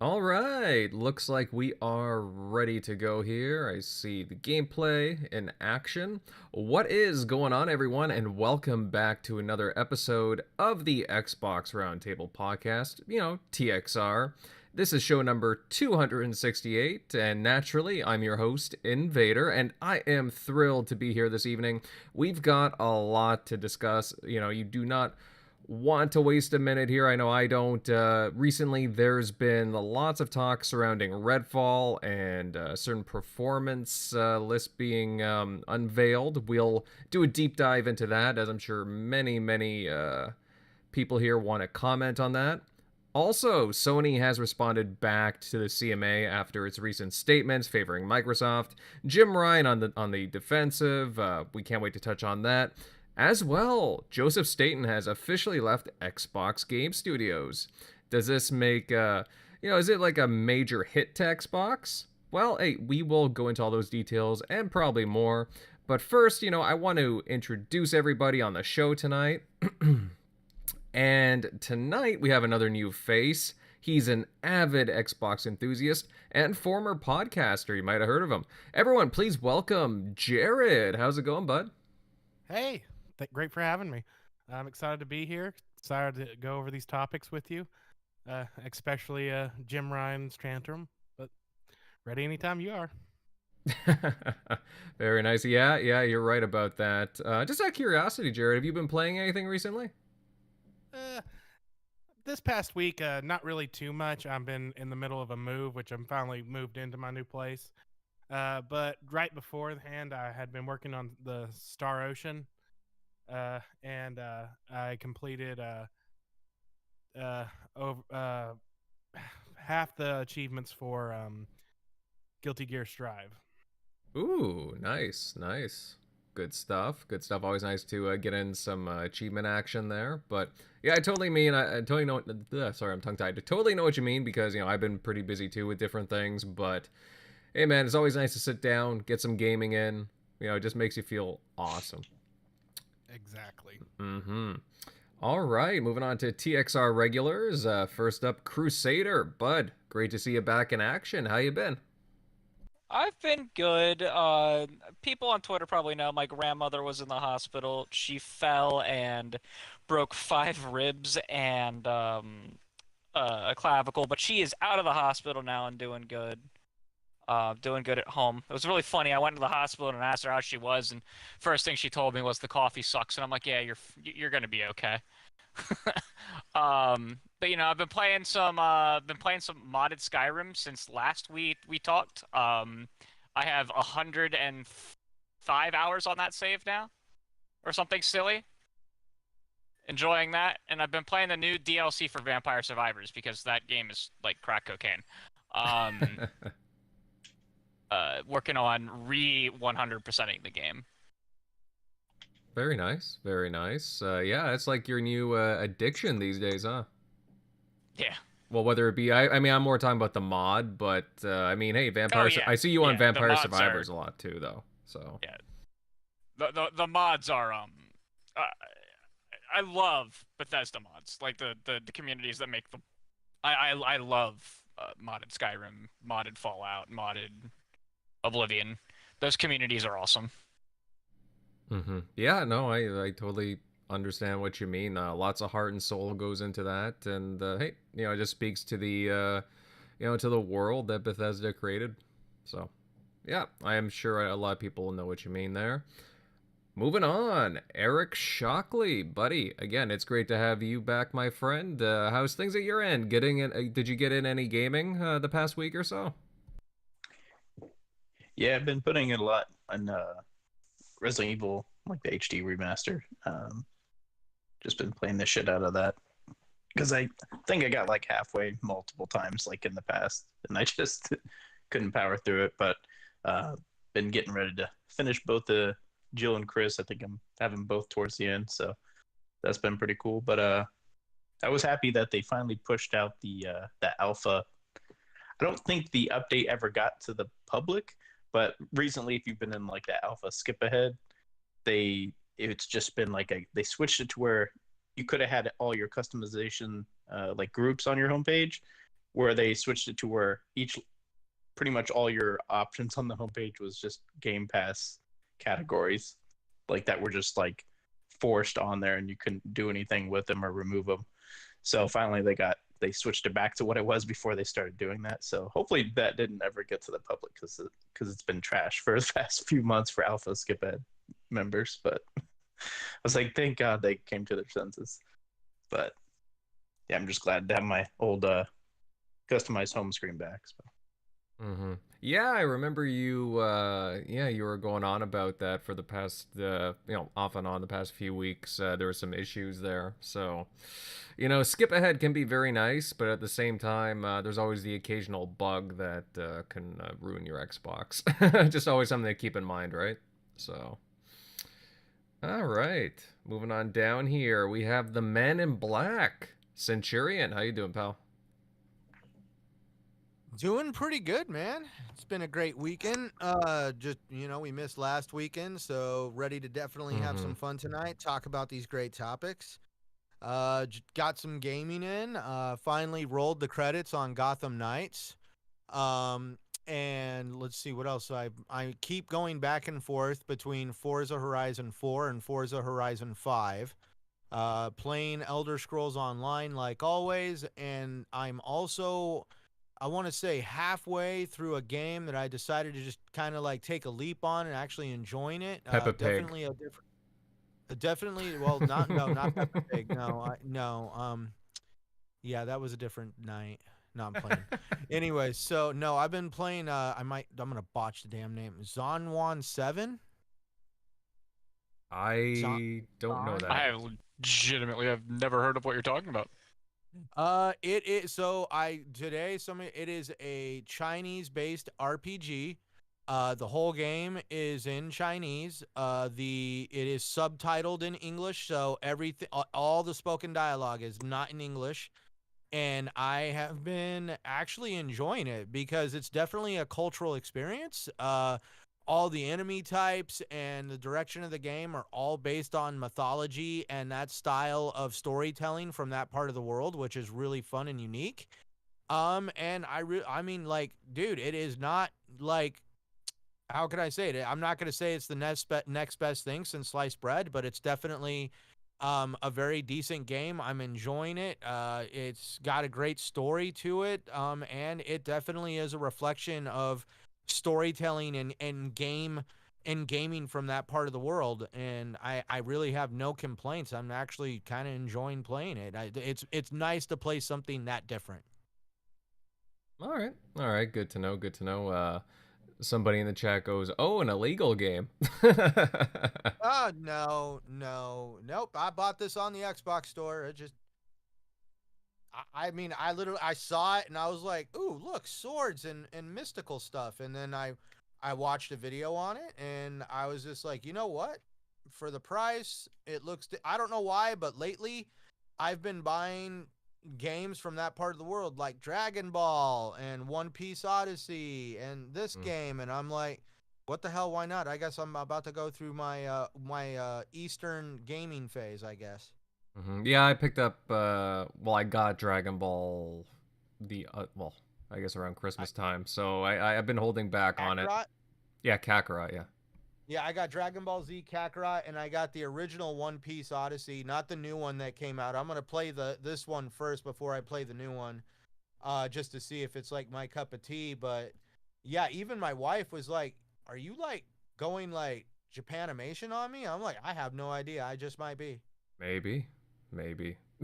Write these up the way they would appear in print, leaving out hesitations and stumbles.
All right, looks like we are ready to go here. I see the gameplay in action. What is going on, everyone, and welcome back to another episode of the Xbox Roundtable Podcast, TXR. This is show number 268, and naturally, I'm your host, Invader, and I am thrilled to be here this evening. We've got a lot to discuss. You do not want to waste a minute here. I know I don't. Recently, there's been lots of talk surrounding Redfall and certain performance lists being unveiled. We'll do a deep dive into that, as I'm sure many people here want to comment on that. Also, Sony has responded back to the CMA after its recent statements favoring Microsoft. Jim Ryan on the defensive. We can't wait to touch on that. As well, Joseph Staten has officially left Xbox Game Studios. Does this make, is it like a major hit to Xbox? Well, hey, we will go into all those details and probably more. But first, I want to introduce everybody on the show tonight. And tonight we have another new face. He's an avid Xbox enthusiast and former podcaster. You might have heard of him. Everyone, please welcome Jared. How's it going, bud? Hey, great for having me. I'm excited to be here. Excited to go over these topics with you, especially Jim Ryan's tantrum. But ready anytime you are. Very nice. Yeah, you're right about that. Just out of curiosity, Jared, have you been playing anything recently? Uh, this past week, not really too much. I've been in the middle of a move, which I'm finally moved into my new place. But right beforehand, I had been working on the Star Ocean, and I completed over half the achievements for Guilty Gear Strive. Ooh, nice. Good stuff. Good stuff. Always nice to get in some achievement action there. But yeah, I totally mean. I totally know. Sorry, I'm tongue tied. I totally know what you mean because I've been pretty busy too with different things. But hey, man, it's always nice to sit down, get some gaming in. It just makes you feel awesome. Exactly. Mm-hmm. All right, moving on to TXR regulars. First up, Crusader. Bud, great to see you back in action. How you been? I've been good. People on Twitter probably know my grandmother was in the hospital. She fell and broke 5 ribs and a clavicle, but she is out of the hospital now and doing good. Doing good at home. It was really funny. I went to the hospital and asked her how she was, and first thing she told me was the coffee sucks, and I'm like, yeah, you're gonna be okay. But I've been playing some modded Skyrim since last we talked. I have 105 hours on that save now, or something silly. Enjoying that, and I've been playing the new DLC for Vampire Survivors because that game is like crack cocaine. Um, Working on 100%ing the game. Very nice, very nice. Yeah, it's like your new addiction these days, huh? Yeah. Well, whether it be, I mean, I'm more talking about the mod, but I mean, hey, Oh Vampire. yeah. I see you on Yeah. The Vampire mods are Survivors a lot too, though. So. yeah. The mods are uh, I love Bethesda mods, like the communities that make them. I love modded Skyrim, modded Fallout, modded Oblivion. Those communities are awesome. Yeah, no, I totally understand what you mean. Lots of heart and soul goes into that, and hey, it just speaks to the to the world that Bethesda created. So, yeah, I am sure a lot of people know what you mean there. Moving on, Eric Shockley, buddy. Again, it's great to have you back, my friend. How's things at your end? Getting in? Did you get in any gaming the past week or so? Yeah, I've been putting in a lot on Resident Evil, like the HD remaster. Just been playing the shit out of that because I think I got like halfway multiple times, like in the past, and I just couldn't power through it. But been getting ready to finish both the Jill and Chris. I think I'm having both towards the end, so that's been pretty cool. But I was happy that they finally pushed out the alpha. I don't think the update ever got to the public, but recently, if you've been in like that alpha skip ahead, it's just been like they switched it to where you could have had all your customization like groups on your homepage, where they switched it to where pretty much all your options on the homepage was just Game Pass categories, like that were just like forced on there, and you couldn't do anything with them or remove them. So finally, they switched it back to what it was before they started doing that. So hopefully that didn't ever get to the public because it's been trash for the past few months for Alpha Skip Ed members. But I was like, thank God they came to their senses. But yeah, I'm just glad to have my old customized home screen back. So. Mm-hmm. Yeah, I remember you. You were going on about that for the past, off and on the past few weeks. There were some issues there, so skip ahead can be very nice, but at the same time, there's always the occasional bug that can ruin your Xbox. Just always something to keep in mind, right? So, all right, moving on down here, we have the Man in Black, Centurion. How you doing, pal? Doing pretty good, man. It's been a great weekend. We missed last weekend, so ready to definitely have some fun tonight. Talk about these great topics. Got some gaming in. Finally rolled the credits on Gotham Knights. And let's see what else. I keep going back and forth between Forza Horizon 4 and Forza Horizon 5. Playing Elder Scrolls Online like always, and I'm also, I want to say, halfway through a game that I decided to just kind of like take a leap on and actually enjoying it. Peppa Pig. Definitely a different. Definitely, well, not Peppa Pig. Yeah, that was a different night. No, I'm playing. Anyway, so no, I've been playing. I'm gonna botch the damn name. Zonwan 7. I don't know that. I legitimately have never heard of what you're talking about. It is it is a Chinese-based RPG. The whole game is in Chinese. It is subtitled in English, so everything, all the spoken dialogue is not in English. And I have been actually enjoying it because it's definitely a cultural experience. All the enemy types and the direction of the game are all based on mythology and that style of storytelling from that part of the world, which is really fun and unique. And I mean, like, dude, it is not like, how can I say it? I'm not going to say it's the next best thing since sliced bread, but it's definitely a very decent game. I'm enjoying it. It's got a great story to it, and it definitely is a reflection of storytelling and gaming from that part of the world. And I really have no complaints. I'm actually kind of enjoying playing it. It's nice to play something that different. All right, good to know. Somebody in the chat goes, "Oh, an illegal game." Nope. I bought this on the Xbox store. I saw it and I was like, "Ooh, look, swords and mystical stuff." And then I watched a video on it and I was just like, you know what? For the price, it looks. I don't know why, but lately, I've been buying games from that part of the world like Dragon Ball and One Piece Odyssey and this game, and I'm like, what the hell, why not? I guess I'm about to go through my Eastern gaming phase, I guess. Yeah, I picked up I got Dragon Ball I guess around Christmas time, so I've been holding back Kakarot? on it. Yeah, Kakarot, yeah. Yeah, I got Dragon Ball Z Kakarot, and I got the original One Piece Odyssey, not the new one that came out. I'm going to play this one first before I play the new one, just to see if it's like my cup of tea. But yeah, even my wife was like, are you like going like Japanimation on me? I'm like, I have no idea. I just might be. Maybe.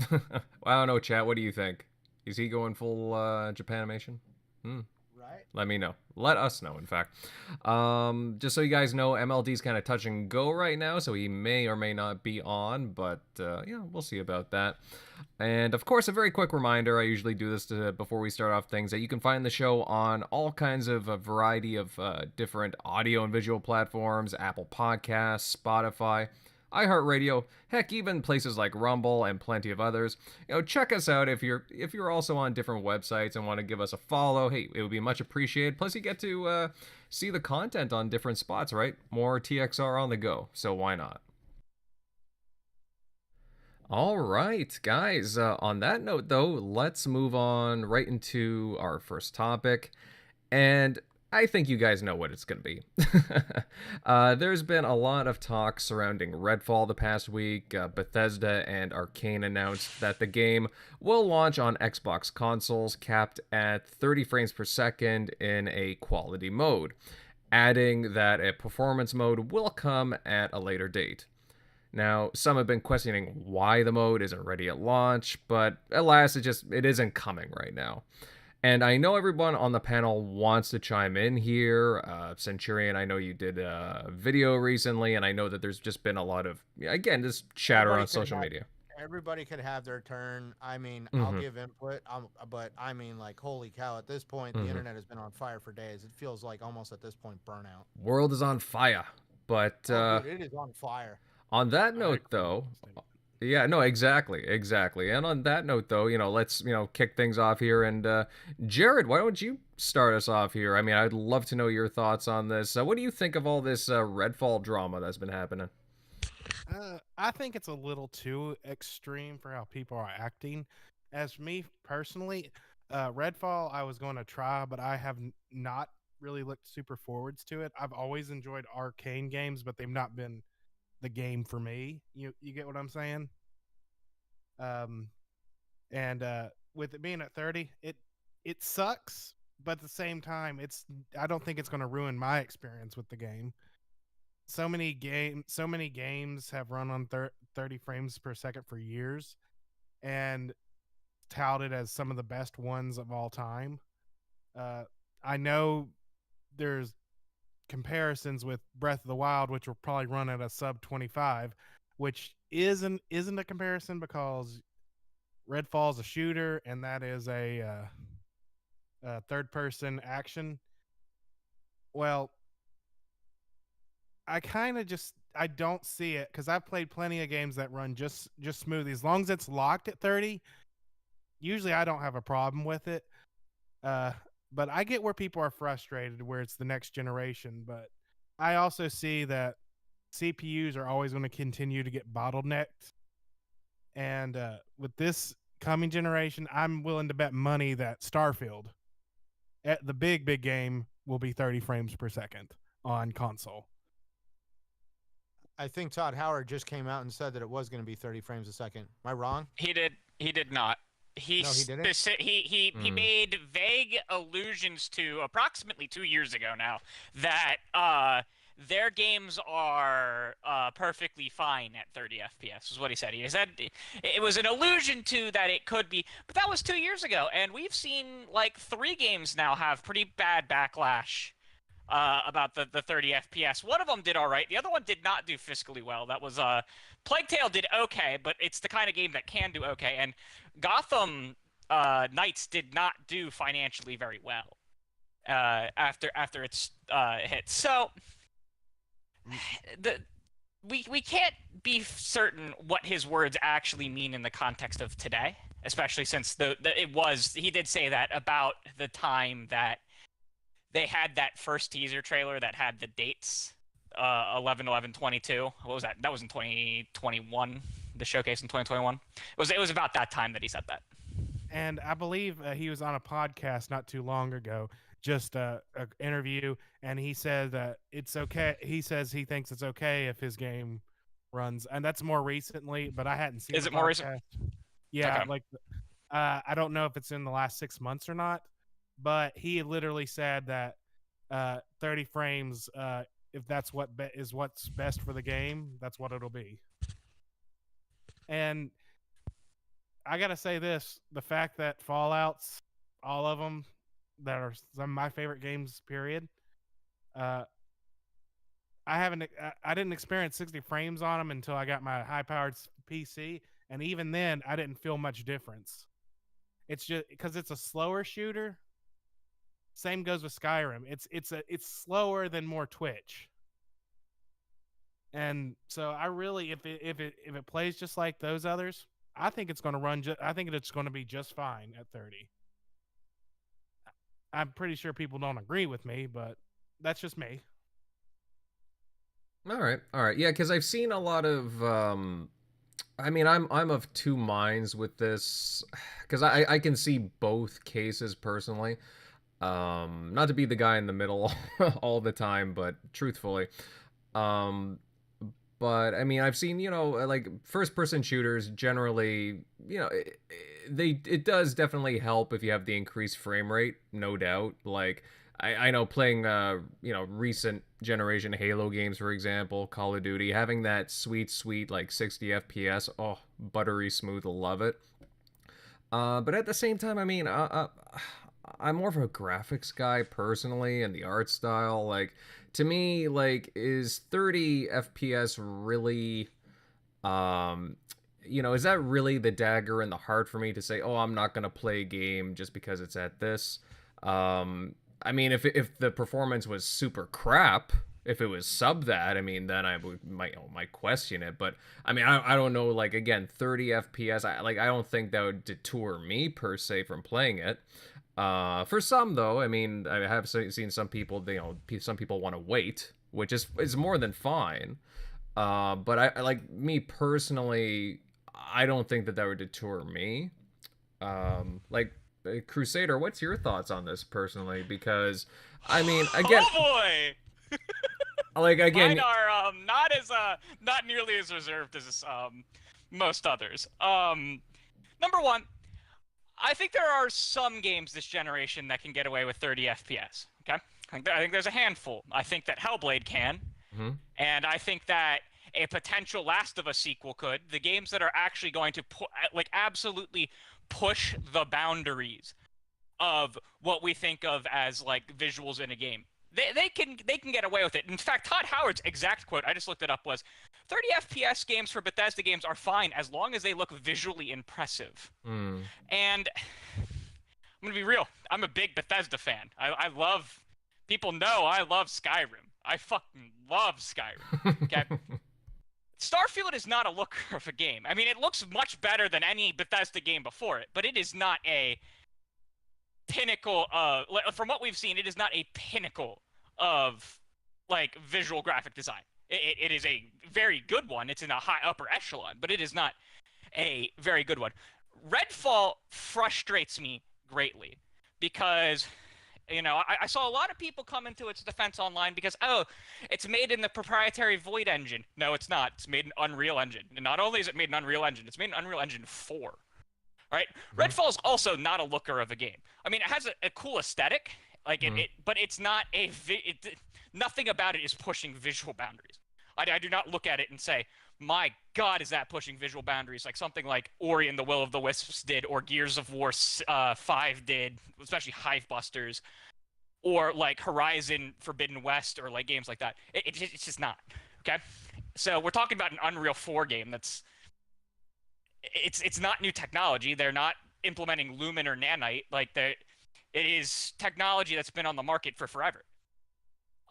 Well, I don't know, chat. What do you think? Is he going full Japanimation? Right. Let me know. Let us know, in fact. Just so you guys know, MLD's kind of touch and go right now, so he may or may not be on, but we'll see about that. And of course, a very quick reminder, I usually do this before we start off things, that you can find the show on all kinds of a variety of different audio and visual platforms, Apple Podcasts, Spotify, iHeartRadio, heck, even places like Rumble and plenty of others. Check us out if you're also on different websites and want to give us a follow. Hey, it would be much appreciated. Plus, you get to see the content on different spots, right? More TXR on the go, so why not? All right, guys. On that note, though, let's move on right into our first topic. And I think you guys know what it's going to be. There's been a lot of talk surrounding Redfall the past week. Bethesda and Arcane announced that the game will launch on Xbox consoles capped at 30 frames per second in a quality mode, adding that a performance mode will come at a later date. Now, some have been questioning why the mode isn't ready at launch, but alas, it isn't coming right now. And I know everyone on the panel wants to chime in here. Centurion, I know you did a video recently, and I know that there's just been a lot of, again, just chatter Everybody on could social have- media. Everybody could have their turn. I mean, I'll Mhm. give input, but I mean, like, holy cow! At this point, the Mhm. internet has been on fire for days. It feels like almost at this point burnout. World is on fire. But Oh, dude, it is on fire. on that I note, agree with though, that statement. yeah, no, exactly. And on that note, though, let's, kick things off here. And Jared, why don't you start us off here? I mean, I'd love to know your thoughts on this. What do you think of all this Redfall drama that's been happening? I think it's a little too extreme for how people are acting. As for me personally, Redfall I was going to try, but I have not really looked super forwards to it. I've always enjoyed arcane games, but they've not been the game for me. You get what I'm saying? Um, and with it being at 30, it sucks, but at the same time, I don't think it's going to ruin my experience with the game. So many games have run on 30 frames per second for years and touted as some of the best ones of all time. I know there's comparisons with Breath of the Wild, which will probably run at a sub 25, which isn't a comparison because Redfall's a shooter and that is a third person action. Well, I don't see it because I've played plenty of games that run just smoothly. As long as it's locked at 30, usually I don't have a problem with it. But I get where people are frustrated where it's the next generation. But I also see that CPUs are always going to continue to get bottlenecked. And with this coming generation, I'm willing to bet money that Starfield, at the big game, will be 30 frames per second on console. I think Todd Howard just came out and said that it was going to be 30 frames a second. Am I wrong? He did not. No, he didn't? He made vague allusions to approximately 2 years ago now that their games are perfectly fine at 30 FPS is what he said. He said it was an allusion to that it could be, but that was 2 years ago, and we've seen like 3 games now have pretty bad backlash about the 30 FPS. One of them did all right. The other one did not do fiscally well. That was Plague Tale did okay, but it's the kind of game that can do okay. And Gotham Knights did not do financially very well after its hit. So we can't be certain what his words actually mean in the context of today, especially since he did say that about the time that they had that first teaser trailer that had the dates 11/11/22. What was that? That was in 2021. The showcase in 2021. It was about that time that he said that. And I believe he was on a podcast not too long ago, just a interview, and he said that it's okay. He says he thinks it's okay if his game runs, and that's more recently. But I hadn't seen. Is it more recent? Yeah, Okay. like I don't know if it's in the last 6 months or not, but he literally said that 30 frames, if that's what's best for the game, that's what it'll be. And I gotta say this: the fact that Fallout's, all of them, that are some of my favorite games, period. I didn't experience 60 frames on them until I got my high-powered PC, and even then, I didn't feel much difference. It's just because it's a slower shooter. Same goes with Skyrim. It's slower than more Twitch. And so I really, if it plays just like those others, I think it's going to run. I think it's going to be just fine at 30. I'm pretty sure people don't agree with me, but that's just me. All right. Yeah, because I've seen a lot of I mean, I'm of two minds with this because I can see both cases personally. Not to be the guy in the middle all the time, but truthfully, um, but I mean, I've seen, like first person shooters generally, it does definitely help if you have the increased frame rate, no doubt. Like I know playing recent generation Halo games, for example, Call of Duty, having that sweet like 60 FPS, oh, buttery smooth, love it. But at the same time, I mean, I'm more of a graphics guy personally, and the art style. Like, to me, like, is 30 FPS really, um, is that really the dagger in the heart for me to say, oh, I'm not gonna play a game just because it's at this? I mean, if the performance was super crap, if it was sub that, I mean, then might question it. But I mean, I don't know. Like, again, 30 FPS. I don't think that would deter me per se from playing it. For some though, I mean, I have seen some people. Some people want to wait, which is more than fine. But I like me personally, I don't think that would deter me. Like Crusader, what's your thoughts on this personally? Because I mean, again, Oh boy! like again, Mine are not nearly as reserved as most others. Number one, I think there are some games this generation that can get away with 30 FPS. Okay, I think there's a handful. I think that Hellblade can, and I think that a potential Last of Us sequel could. The games that are actually going to absolutely push the boundaries of what we think of as like visuals in a game. They can get away with it. In fact, Todd Howard's exact quote, I just looked it up, was 30 FPS games for Bethesda games are fine as long as they look visually impressive. And I'm going to be real. I'm a big Bethesda fan. I love, people know I love Skyrim. I fucking love Skyrim. Okay? Starfield is not a looker of a game. I mean, it looks much better than any Bethesda game before it, but it is not a pinnacle of, from what we've seen, it is not a pinnacle of like visual graphic design. It is a very good one. It's in a high upper echelon, but it is not a very good one. Redfall frustrates me greatly because, I saw a lot of people come into its defense online because, oh, it's made in the proprietary Void engine. No, it's not. It's made in Unreal Engine. And not only is it made in Unreal Engine, it's made in Unreal Engine 4. All right? Redfall is also not a looker of a game. I mean, it has a cool aesthetic, like but it's not nothing about it is pushing visual boundaries. I do not look at it and say, my God, is that pushing visual boundaries? Like something like Ori and the Will of the Wisps did, or Gears of War 5 did, especially Hivebusters, or like Horizon Forbidden West, or like games like that. It's just not. Okay? So we're talking about an Unreal 4 game that's... It's not new technology. They're not implementing Lumen or Nanite. Like, it is technology that's been on the market for forever.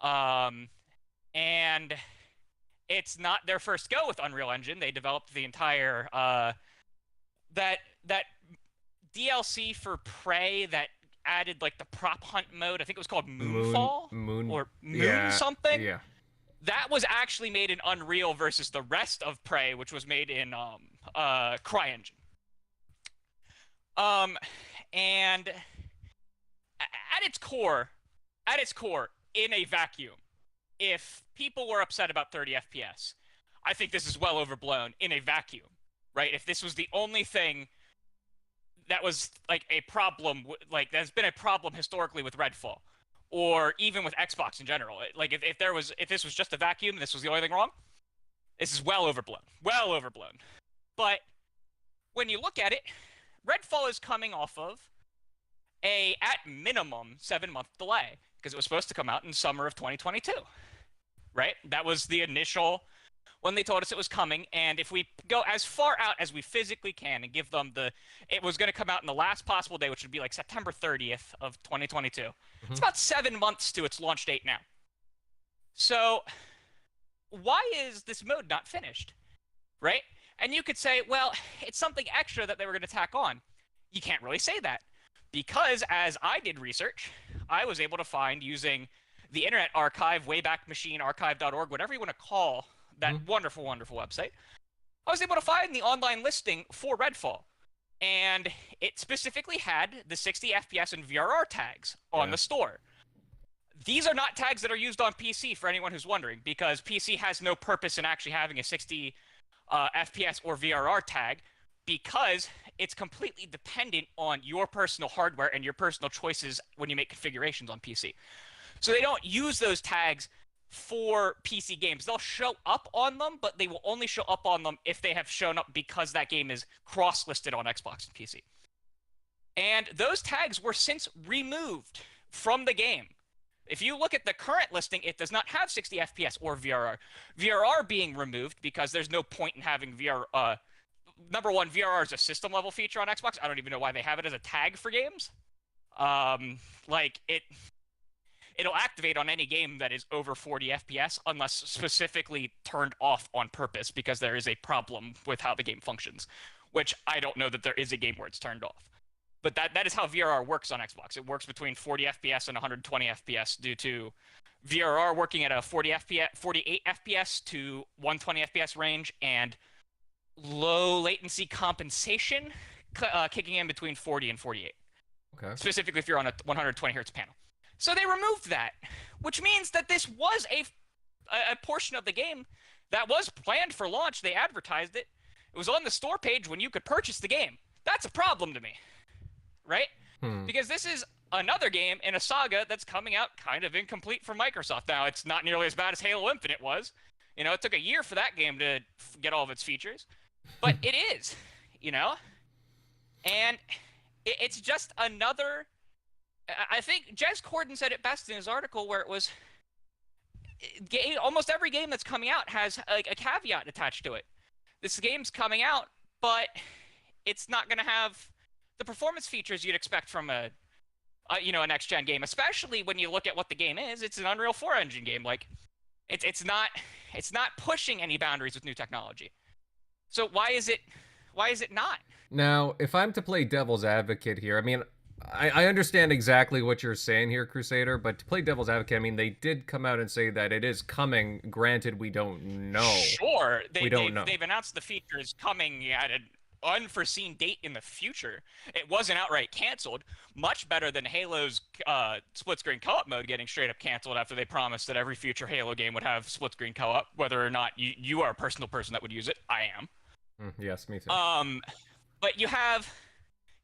And it's not their first go with Unreal Engine. They developed the entire that DLC for Prey that added like the prop hunt mode. I think it was called Moonfall or Moon something. Yeah. That was actually made in Unreal versus the rest of Prey, which was made in CryEngine. And at its core, in a vacuum, if people were upset about 30 FPS, I think this is well overblown in a vacuum, right? If this was the only thing that was like a problem, like there's been a problem historically with Redfall, or even with Xbox in general. Like if this was just a vacuum, this was the only thing wrong, this is well overblown. But when you look at it, Redfall is coming off of at minimum 7-month delay, because it was supposed to come out in summer of 2022, right? That was the initial when they told us it was coming. And if we go as far out as we physically can and give them it was going to come out in the last possible day, which would be like September 30th of 2022. It's about 7 months to its launch date now. So why is this mode not finished, right? And you could say, well, it's something extra that they were going to tack on. You can't really say that, because as I did research, I was able to find, using the Internet Archive, Wayback Machine, archive.org, whatever you want to call that wonderful, wonderful website, I was able to find the online listing for Redfall, and it specifically had the 60 FPS and VRR tags on the store. These are not tags that are used on PC, for anyone who's wondering, because PC has no purpose in actually having a 60 FPS or VRR tag, because it's completely dependent on your personal hardware and your personal choices when you make configurations on PC. So they don't use those tags for PC games. They'll show up on them, but they will only show up on them if they have shown up because that game is cross-listed on Xbox and PC. And those tags were since removed from the game. If you look at the current listing, it does not have 60 FPS or VRR. VRR being removed because there's no point in having VRR. Number one, VRR is a system-level feature on Xbox. I don't even know why they have it as a tag for games. It'll activate on any game that is over 40 FPS unless specifically turned off on purpose because there is a problem with how the game functions, which I don't know that there is a game where it's turned off. But that is how VRR works on Xbox. It works between 40 FPS and 120 FPS due to VRR working at a 48 FPS to 120 FPS range and low latency compensation kicking in between 40 and 48. Okay. Specifically if you're on a 120 hertz panel. So they removed that, which means that this was a portion of the game that was planned for launch. They advertised it. It was on the store page when you could purchase the game. That's a problem to me, right? Because this is another game in a saga that's coming out kind of incomplete for Microsoft. Now, it's not nearly as bad as Halo Infinite was. You know, it took a year for that game to get all of its features. But it is, you know? And it's just another... I think Jez Corden said it best in his article where it was almost every game that's coming out has like a caveat attached to it. This game's coming out, but it's not going to have the performance features you'd expect from a next-gen game, especially when you look at what the game is. It's an Unreal 4 engine game. Like, it's not pushing any boundaries with new technology. So why is it not? Now, if I'm to play devil's advocate here, I mean, I understand exactly what you're saying here, Crusader, but to play devil's advocate, I mean, they did come out and say that it is coming. Granted, we don't know. Sure. We don't know. They've announced the features coming at an unforeseen date in the future. It wasn't outright canceled. Much better than Halo's split-screen co-op mode getting straight up canceled after they promised that every future Halo game would have split-screen co-op, whether or not you are a personal person that would use it. I am. Yes, me too. But you have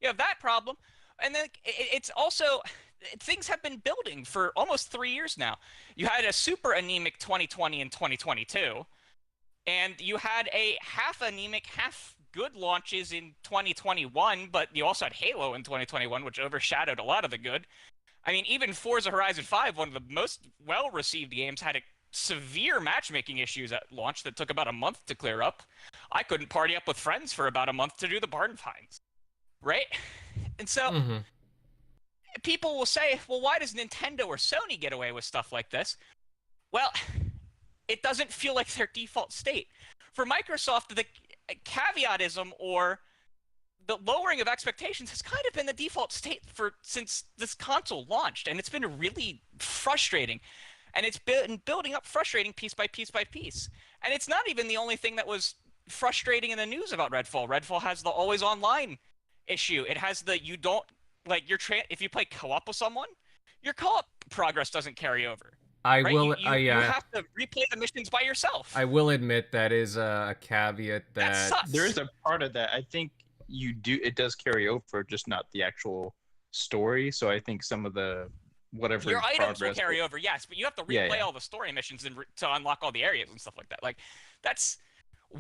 that problem. And then it's also, things have been building for almost 3 years now. You had a super anemic 2020 and 2022, and you had a half anemic, half good launches in 2021, but you also had Halo in 2021, which overshadowed a lot of the good. I mean, even Forza Horizon 5, one of the most well-received games, had severe matchmaking issues at launch that took about a month to clear up. I couldn't party up with friends for about a month to do the barn finds, right? And so people will say, well, why does Nintendo or Sony get away with stuff like this? Well, it doesn't feel like their default state. For Microsoft, the caveatism or the lowering of expectations has kind of been the default state since this console launched, and it's been really frustrating. And it's been building up frustrating piece by piece by piece. And it's not even the only thing that was frustrating in the news about Redfall. Redfall has the always online issue. It has the if you play co-op with someone, your co-op progress doesn't carry over. You have to replay the missions by yourself. I will admit that is a caveat that there is a part of that. I think it does carry over, just not the actual story. So I think some of the whatever your items will carry over, yes, but you have to replay all the story missions to unlock all the areas and stuff like that. Like, that's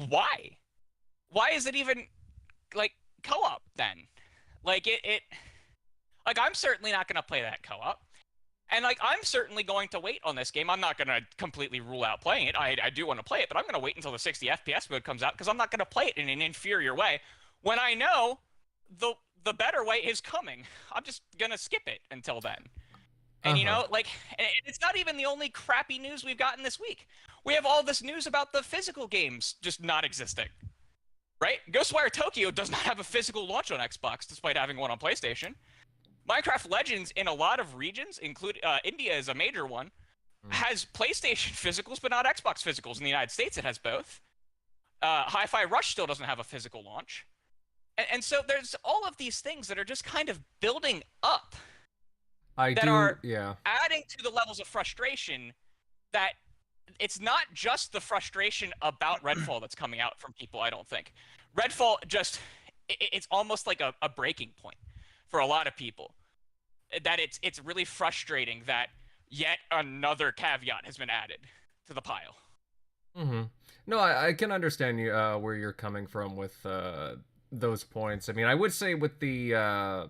why is it even like co-op then? Like like I'm certainly not going to play that co-op, and like I'm certainly going to wait on this game. I'm not going to completely rule out playing it. I do want to play it, but I'm going to wait until the 60 FPS mode comes out because I'm not going to play it in an inferior way when I know the better way is coming. I'm just going to skip it until then. And you know, like, it's not even the only crappy news we've gotten this week. We have all this news about the physical games just not existing, right? Ghostwire Tokyo does not have a physical launch on Xbox, despite having one on PlayStation. Minecraft Legends in a lot of regions, including India is a major one, has PlayStation physicals, but not Xbox physicals. In the United States, it has both. Hi-Fi Rush still doesn't have a physical launch. And so there's all of these things that are just kind of building up Yeah. adding to the levels of frustration that it's not just the frustration about Redfall that's coming out from people, I don't think. Redfall it's almost like a breaking point for a lot of people. That it's really frustrating that yet another caveat has been added to the pile. Mm-hmm. No, I can understand you where you're coming from with those points. I mean, I would say with the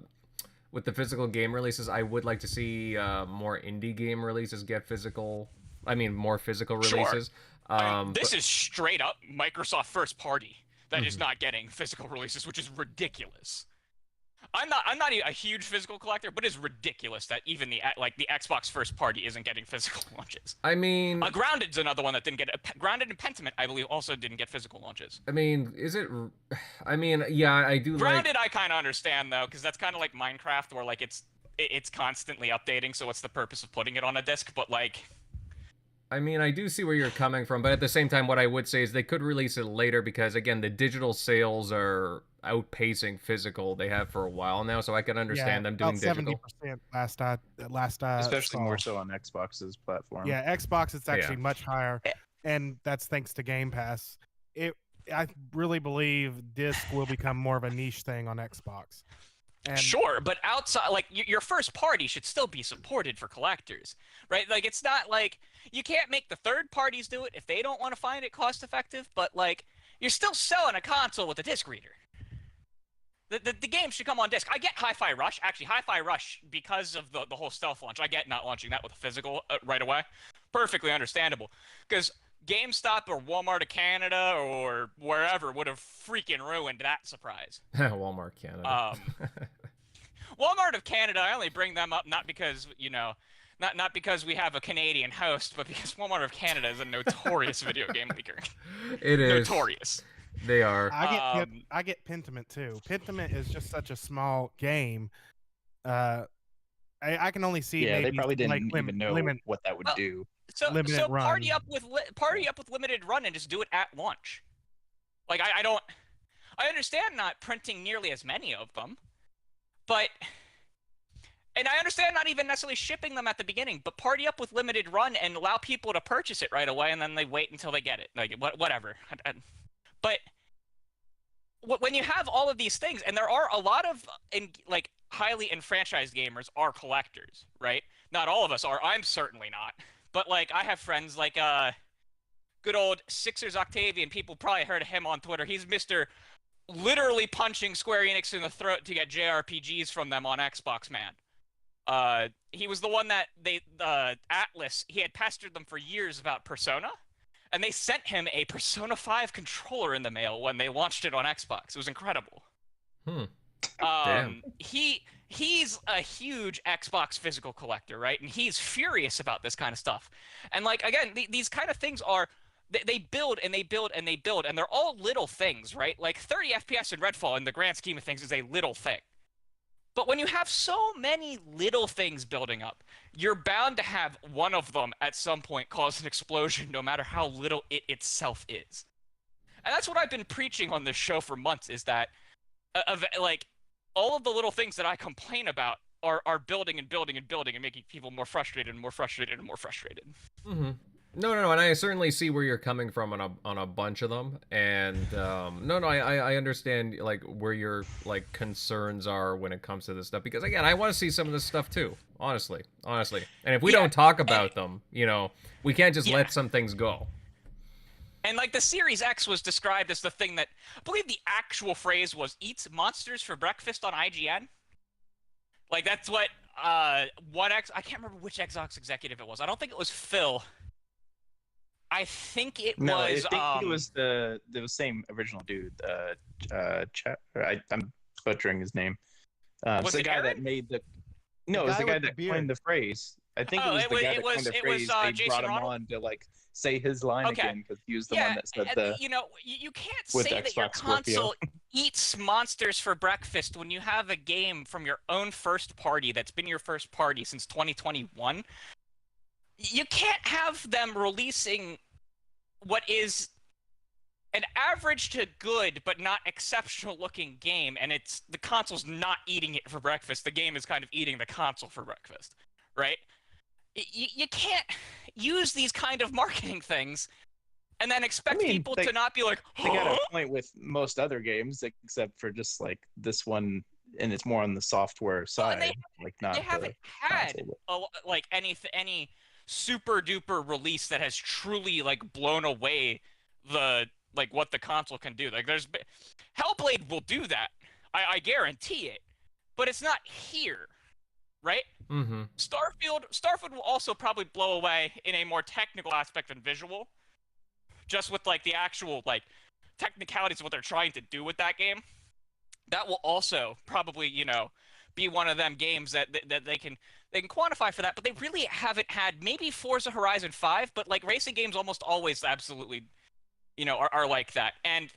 physical game releases, I would like to see more indie game releases get physical. I mean, more physical releases. Sure. This is straight up Microsoft first party that is not getting physical releases, which is ridiculous. I'm not a huge physical collector, but it's ridiculous that even the Xbox first party isn't getting physical launches. I mean, Grounded's another one that didn't get Grounded and Pentiment, I believe, also didn't get physical launches. I mean, is it? I mean, yeah, I do. Grounded, I kind of understand though, because that's kind of like Minecraft, where like it's constantly updating. So what's the purpose of putting it on a disc? But like, I mean, I do see where you're coming from, but at the same time, what I would say is they could release it later because, again, the digital sales are outpacing physical. They have for a while now, so I can understand them doing digital. 70% last especially saw. more so on Xbox's platform. Yeah, Xbox it's actually much higher, and that's thanks to Game Pass. I really believe disc will become more of a niche thing on Xbox. And sure, but outside, like your first party should still be supported for collectors, right? Like it's not like you can't make the third parties do it if they don't want to find it cost effective. But like you're still selling a console with a disc reader. The game should come on disc. I get Hi-Fi Rush. Actually, Hi-Fi Rush, because of the whole stealth launch, I get not launching that with a physical right away. Perfectly understandable, because GameStop or Walmart of Canada or wherever would have freaking ruined that surprise. Walmart Canada. Walmart of Canada, I only bring them up not because, not because we have a Canadian host, but because Walmart of Canada is a notorious video game leaker. It is. Notorious. They are. I get Pentiment too. Pentiment is just such a small game. I can only see. Yeah, maybe they probably didn't even know limit, what that would do. So run. party up with limited run and just do it at launch. Like I understand not printing nearly as many of them, and I understand not even necessarily shipping them at the beginning, but party up with limited run and allow people to purchase it right away, and then they wait until they get it. Like whatever. But when you have all of these things, and there are a lot of highly enfranchised gamers are collectors, right? Not all of us are. I'm certainly not. But like I have friends like good old Sixers Octavian. People probably heard of him on Twitter. He's Mr. literally punching Square Enix in the throat to get JRPGs from them on Xbox, man. He was the one that Atlas, he had pestered them for years about Persona, and they sent him a Persona 5 controller in the mail when they launched it on Xbox. It was incredible. Damn. He's a huge Xbox physical collector, right? And he's furious about this kind of stuff. And like, again, these kind of things are, they build and they build and they build, and they're all little things, right? Like 30 FPS in Redfall in the grand scheme of things is a little thing. But when you have so many little things building up, you're bound to have one of them at some point cause an explosion, no matter how little it itself is. And that's what I've been preaching on this show for months, is that like all of the little things that I complain about are building and building and building and making people more frustrated and more frustrated and more frustrated. Mm-hmm. No, and I certainly see where you're coming from on a bunch of them, and I understand like where your like concerns are when it comes to this stuff, because again, I want to see some of this stuff too, honestly, and if we don't talk about them, we can't just let some things go. And like the Series X was described as the thing that, I believe the actual phrase was, eats monsters for breakfast on IGN. Like that's what I can't remember which Xbox executive it was. I don't think it was Phil. I think it was. I think it was the same original dude. I'm butchering his name. Was the it guy Aaron? that made the. No, it was the guy that coined the phrase. I think it was the guy that coined the phrase. They Jason brought him Ronald? on to like say his line again, because he was the one that said the. You can't with say that your Xbox Scorpio. console eats monsters for breakfast when you have a game from your own first party that's been your first party since 2021. You can't have them releasing what is an average to good but not exceptional looking game, and it's the console's not eating it for breakfast. The game is kind of eating the console for breakfast, right? You can't use these kind of marketing things and then expect people to not be like, they got a point with most other games, except for just like this one, and it's more on the software side. They haven't had like any super duper release that has truly like blown away the like what the console can do. Like Hellblade will do that, I guarantee it, but it's not here, right? Mm-hmm. Starfield will also probably blow away in a more technical aspect than visual, just with like the actual like technicalities of what they're trying to do with that game. That will also probably, you know, be one of them games that they can quantify for that, but they really haven't had, maybe Forza Horizon 5, but like racing games almost always absolutely, you know, are like that. And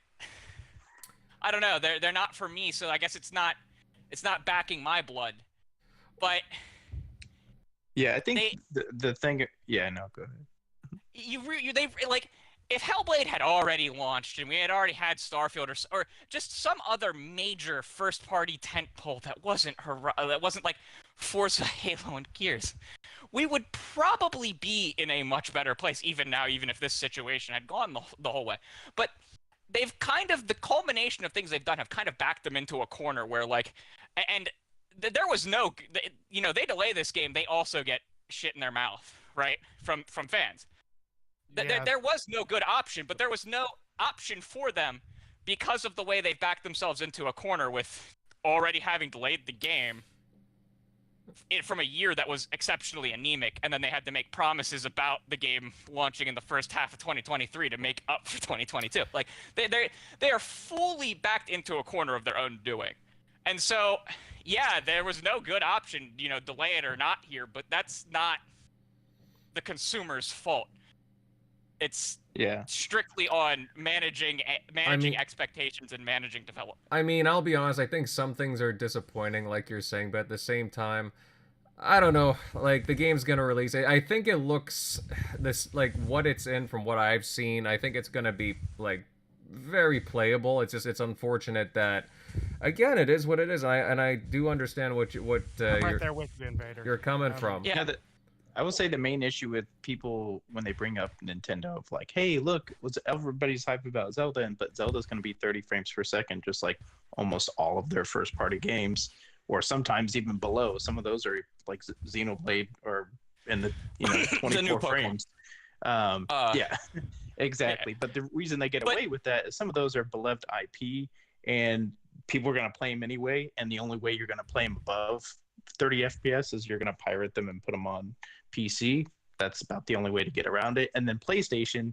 I don't know, they're not for me, so I guess it's not backing my blood. But yeah, I think the thing, yeah, no, go ahead. They like, if Hellblade had already launched and we had already had Starfield or just some other major first-party tentpole that wasn't like Forza, Halo, and Gears, we would probably be in a much better place even now, even if this situation had gone the whole way. But they've kind of, the culmination of things they've done have kind of backed them into a corner where like, and there was no, you know, they delay this game, they also get shit in their mouth, right, from fans. There was no good option, but there was no option for them because of the way they've backed themselves into a corner with already having delayed the game from a year that was exceptionally anemic, and then they had to make promises about the game launching in the first half of 2023 to make up for 2022. Like they are fully backed into a corner of their own doing. And so, yeah, there was no good option, you know, delay it or not here, but that's not the consumer's fault. It's strictly on managing expectations and managing development. I mean, I'll be honest, I think some things are disappointing, like you're saying, but at the same time, I don't know, like, the game's gonna release. I think it looks, like, what it's in from what I've seen, I think it's gonna be, like, very playable. It's just, it's unfortunate that, again, it is what it is, and I do understand what I'm right there with the Invader. You're coming from. Yeah. I will say the main issue with people when they bring up Nintendo of like, hey, look, what's everybody's hype about Zelda, but Zelda's going to be 30 frames per second, just like almost all of their first party games, or sometimes even below. Some of those are like Xenoblade or in the 24 frames. Yeah, exactly. Yeah. But the reason they get away with that is some of those are beloved IP, and people are going to play them anyway. And the only way you're going to play them above 30 FPS is you're going to pirate them and put them on PC. That's about the only way to get around it. And then PlayStation,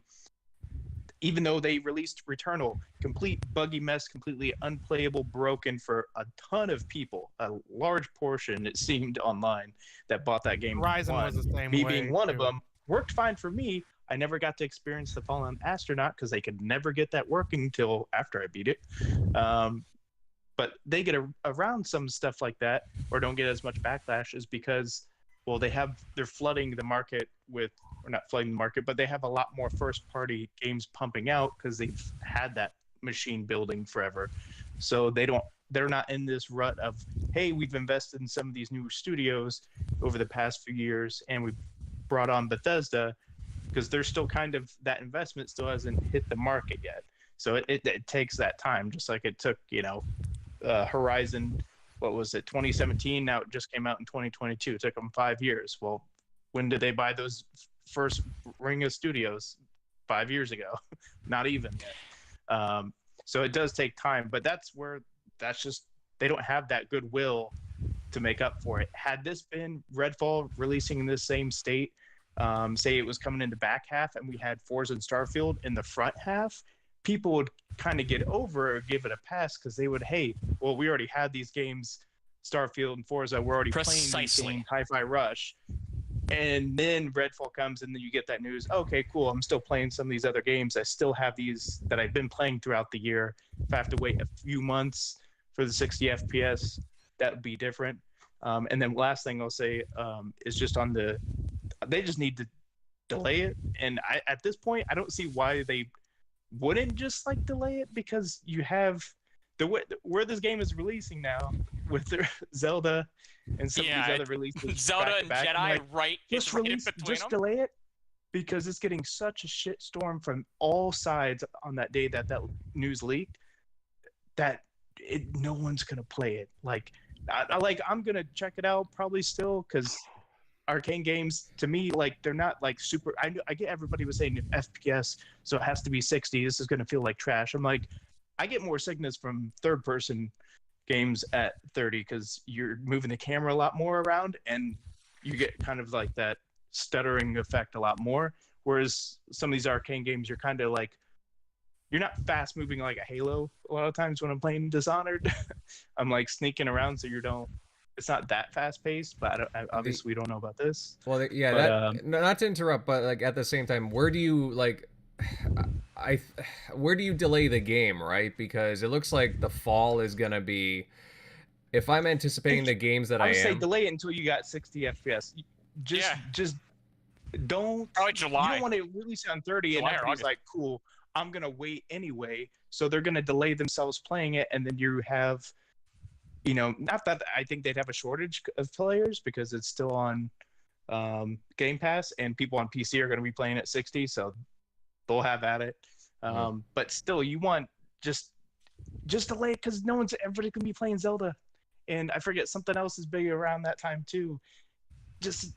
even though they released Returnal, complete buggy mess, completely unplayable, broken for a ton of people, a large portion, it seemed, online that bought that game. Horizon was the same way. Me being one of them, worked fine for me. I never got to experience the Fallen Astronaut because they could never get that working until after I beat it. But they get around some stuff like that, or don't get as much backlash, is because, well, they're flooding the market with, or not flooding the market, but they have a lot more first-party games pumping out because they've had that machine building forever. So they're not in this rut of, hey, we've invested in some of these new studios over the past few years, and we've brought on Bethesda, because they're still kind of, that investment still hasn't hit the market yet. So it takes that time, just like it took, Horizon, what was it, 2017? Now it just came out in 2022. It took them 5 years. Well, when did they buy those first ring of studios? 5 years ago. Not even yet. So it does take time, but that's just, they don't have that goodwill to make up for it. Had this been Redfall releasing in the same state, say it was coming in the back half and we had Forza and Starfield in the front half, people would kind of get over or give it a pass because they would, hey, well, we already had these games, Starfield and Forza, we're already playing these games, Hi-Fi Rush. And then Redfall comes and then you get that news, okay, cool, I'm still playing some of these other games. I still have these that I've been playing throughout the year. If I have to wait a few months for the 60 FPS, that would be different. And then last thing I'll say is just on they just need to delay it. And at this point, I don't see why they wouldn't just like delay it, because you have where this game is releasing now with their Zelda and some of these other releases. Zelda and back-to-back. I'm Jedi, like, right? just It's right in release, between just them. delay it, because it's getting such a shit storm from all sides on that day that news leaked, that no one's gonna play it. Like, I'm gonna check it out probably still, because arcade games to me, like, they're not like super. I get everybody was saying FPS, so it has to be 60. This is gonna feel like trash. I'm like, I get more sickness from third person games at 30, because you're moving the camera a lot more around, and you get kind of like that stuttering effect a lot more. Whereas some of these arcade games, you're kind of like, you're not fast moving like a Halo. A lot of times when I'm playing Dishonored, I'm like sneaking around, so it's not that fast paced. But obviously we don't know about this. Well, yeah, But, not to interrupt, but like at the same time, where do you where do you delay the game, right? Because it looks like the fall is gonna be. If I'm anticipating the games that I I would say am, delay it until you got 60 FPS. Just don't. Probably You July. don't want to release it on 30 July and or everybody's August. like, cool, I'm gonna wait anyway. So they're gonna delay themselves playing it, and then you have, not that I think they'd have a shortage of players, because it's still on Game Pass, and people on PC are gonna be playing at 60, so they'll have at it. But still, you want just delay it, because everybody can be playing Zelda, and I forget something else is big around that time too. Just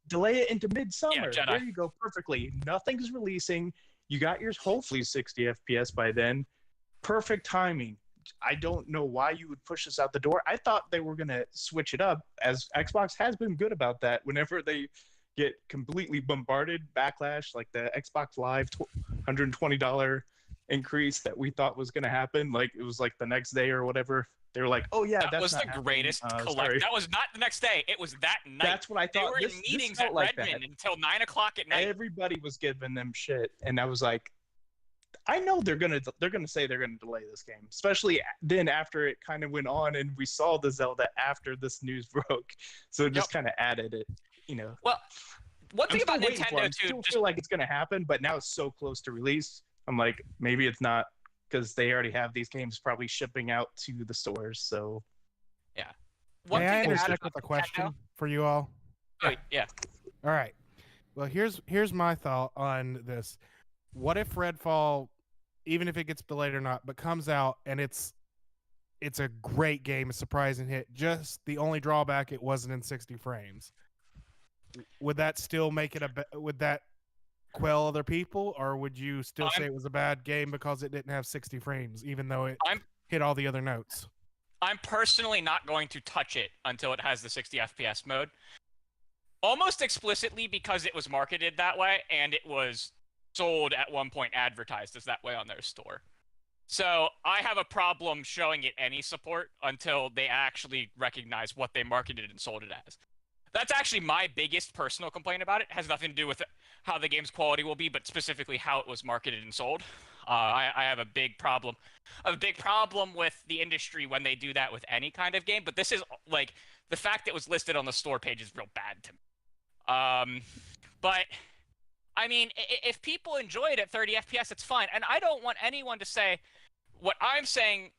delay it into midsummer. Jedi. There you go, perfectly. Nothing's releasing. You got yours hopefully 60 FPS by then. Perfect timing. I don't know why you would push this out the door. I thought they were gonna switch it up, as Xbox has been good about that. Whenever they get completely bombarded, backlash, like the Xbox Live $120 increase that we thought was gonna happen, like it was like the next day or whatever. They were like, "Oh yeah, That that's was not the happening. greatest Sorry." That was not the next day. It was that night. That's what I They thought. were This in meetings felt at like Redmond that. until 9 o'clock at night. Everybody was giving them shit, and I was like, I know they're gonna say they're gonna delay this game, especially then after it kind of went on and we saw the Zelda after this news broke, so it just kind of added it, Well, one I'm thing still about waiting for it. I Nintendo too, still feel like it's gonna happen, but now it's so close to release. I'm like, maybe it's not, because they already have these games probably shipping out to the stores. So one May I thing about interject with a question Nintendo, for you all? yeah. All right. Well, here's my thought on this. What if Redfall, even if it gets delayed or not, but comes out and it's a great game, a surprising hit. Just the only drawback, it wasn't in 60 frames. Would that still make it would that quell other people, or would you still say it was a bad game because it didn't have 60 frames, even though it hit all the other notes? I'm personally not going to touch it until it has the 60 FPS mode. Almost explicitly because it was marketed that way and it was sold at one point advertised as that way on their store. So I have a problem showing it any support until they actually recognize what they marketed and sold it as. That's actually my biggest personal complaint about it. It has nothing to do with how the game's quality will be, but specifically how it was marketed and sold. I have a big problem. A big problem with the industry when they do that with any kind of game, but this is like the fact that it was listed on the store page is real bad to me. But I mean, if people enjoy it at 30 FPS, it's fine. And I don't want anyone to say what I'm saying.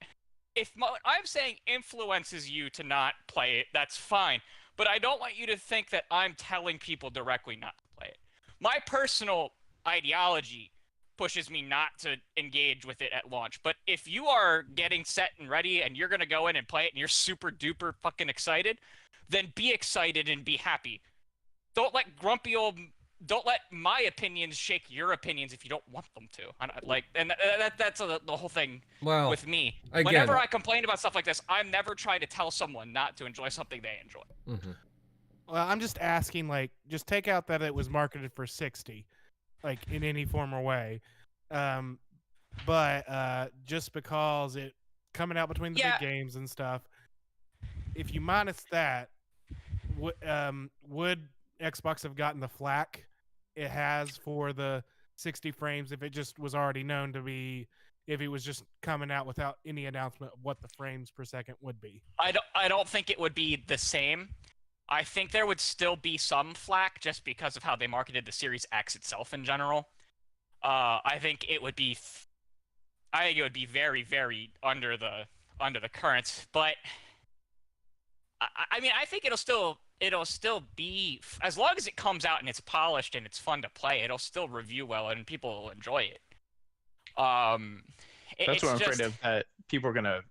If what I'm saying influences you to not play it, that's fine. But I don't want you to think that I'm telling people directly not to play it. My personal ideology pushes me not to engage with it at launch. But if you are getting set and ready and you're going to go in and play it and you're super duper fucking excited, then be excited and be happy. Don't let my opinions shake your opinions if you don't want them to. That's the whole thing with me. Again, whenever I complain about stuff like this, I'm never trying to tell someone not to enjoy something they enjoy. Mm-hmm. Well, I'm just asking, just take out that it was marketed for 60, in any form or way. But just because it coming out between the big games and stuff, if you minus that, would Xbox have gotten the flack it has for the 60 frames if it just was already known to be, if it was just coming out without any announcement of what the frames per second would be? I don't think it would be the same. I think there would still be some flack just because of how they marketed the Series X itself in general. I think it would be I think it would be very, very under the currents. But I mean, I think it'll still be, as long as it comes out and it's polished and it's fun to play, it'll still review well and people will enjoy it. That's what I'm afraid of, that people are gonna,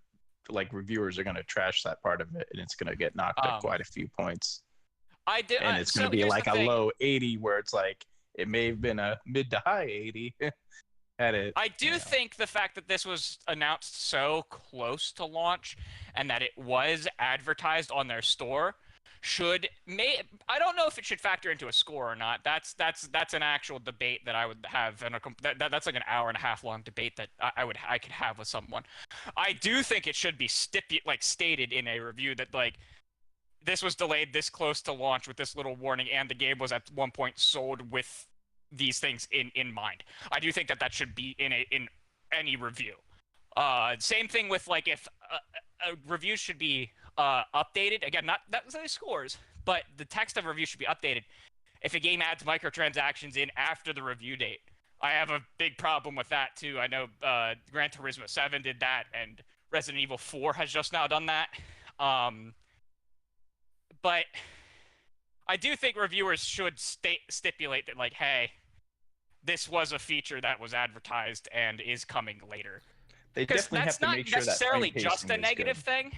like, reviewers are gonna trash that part of it, and it's gonna get knocked at quite a few points. I do, and it's gonna be like a low 80, where it's like it may have been a mid to high 80. At it. I do think the fact that this was announced so close to launch and that it was advertised on their store I don't know if it should factor into a score or not. That's an actual debate that I would have, and that's like an hour and a half long debate that I could have with someone. I do think it should be stated in a review that, like, this was delayed this close to launch with this little warning, and the game was at one point sold with these things in mind. I do think that should be in any review. Same thing with, like, if a review should be updated. Again, not necessarily scores, but the text of a review should be updated if a game adds microtransactions in after the review date. I have a big problem with that too. I know Gran Turismo 7 did that, and Resident Evil 4 has just now done that. But I do think reviewers should stipulate that, like, hey, this was a feature that was advertised and is coming later. They definitely have to make sure that that's not necessarily just a negative thing.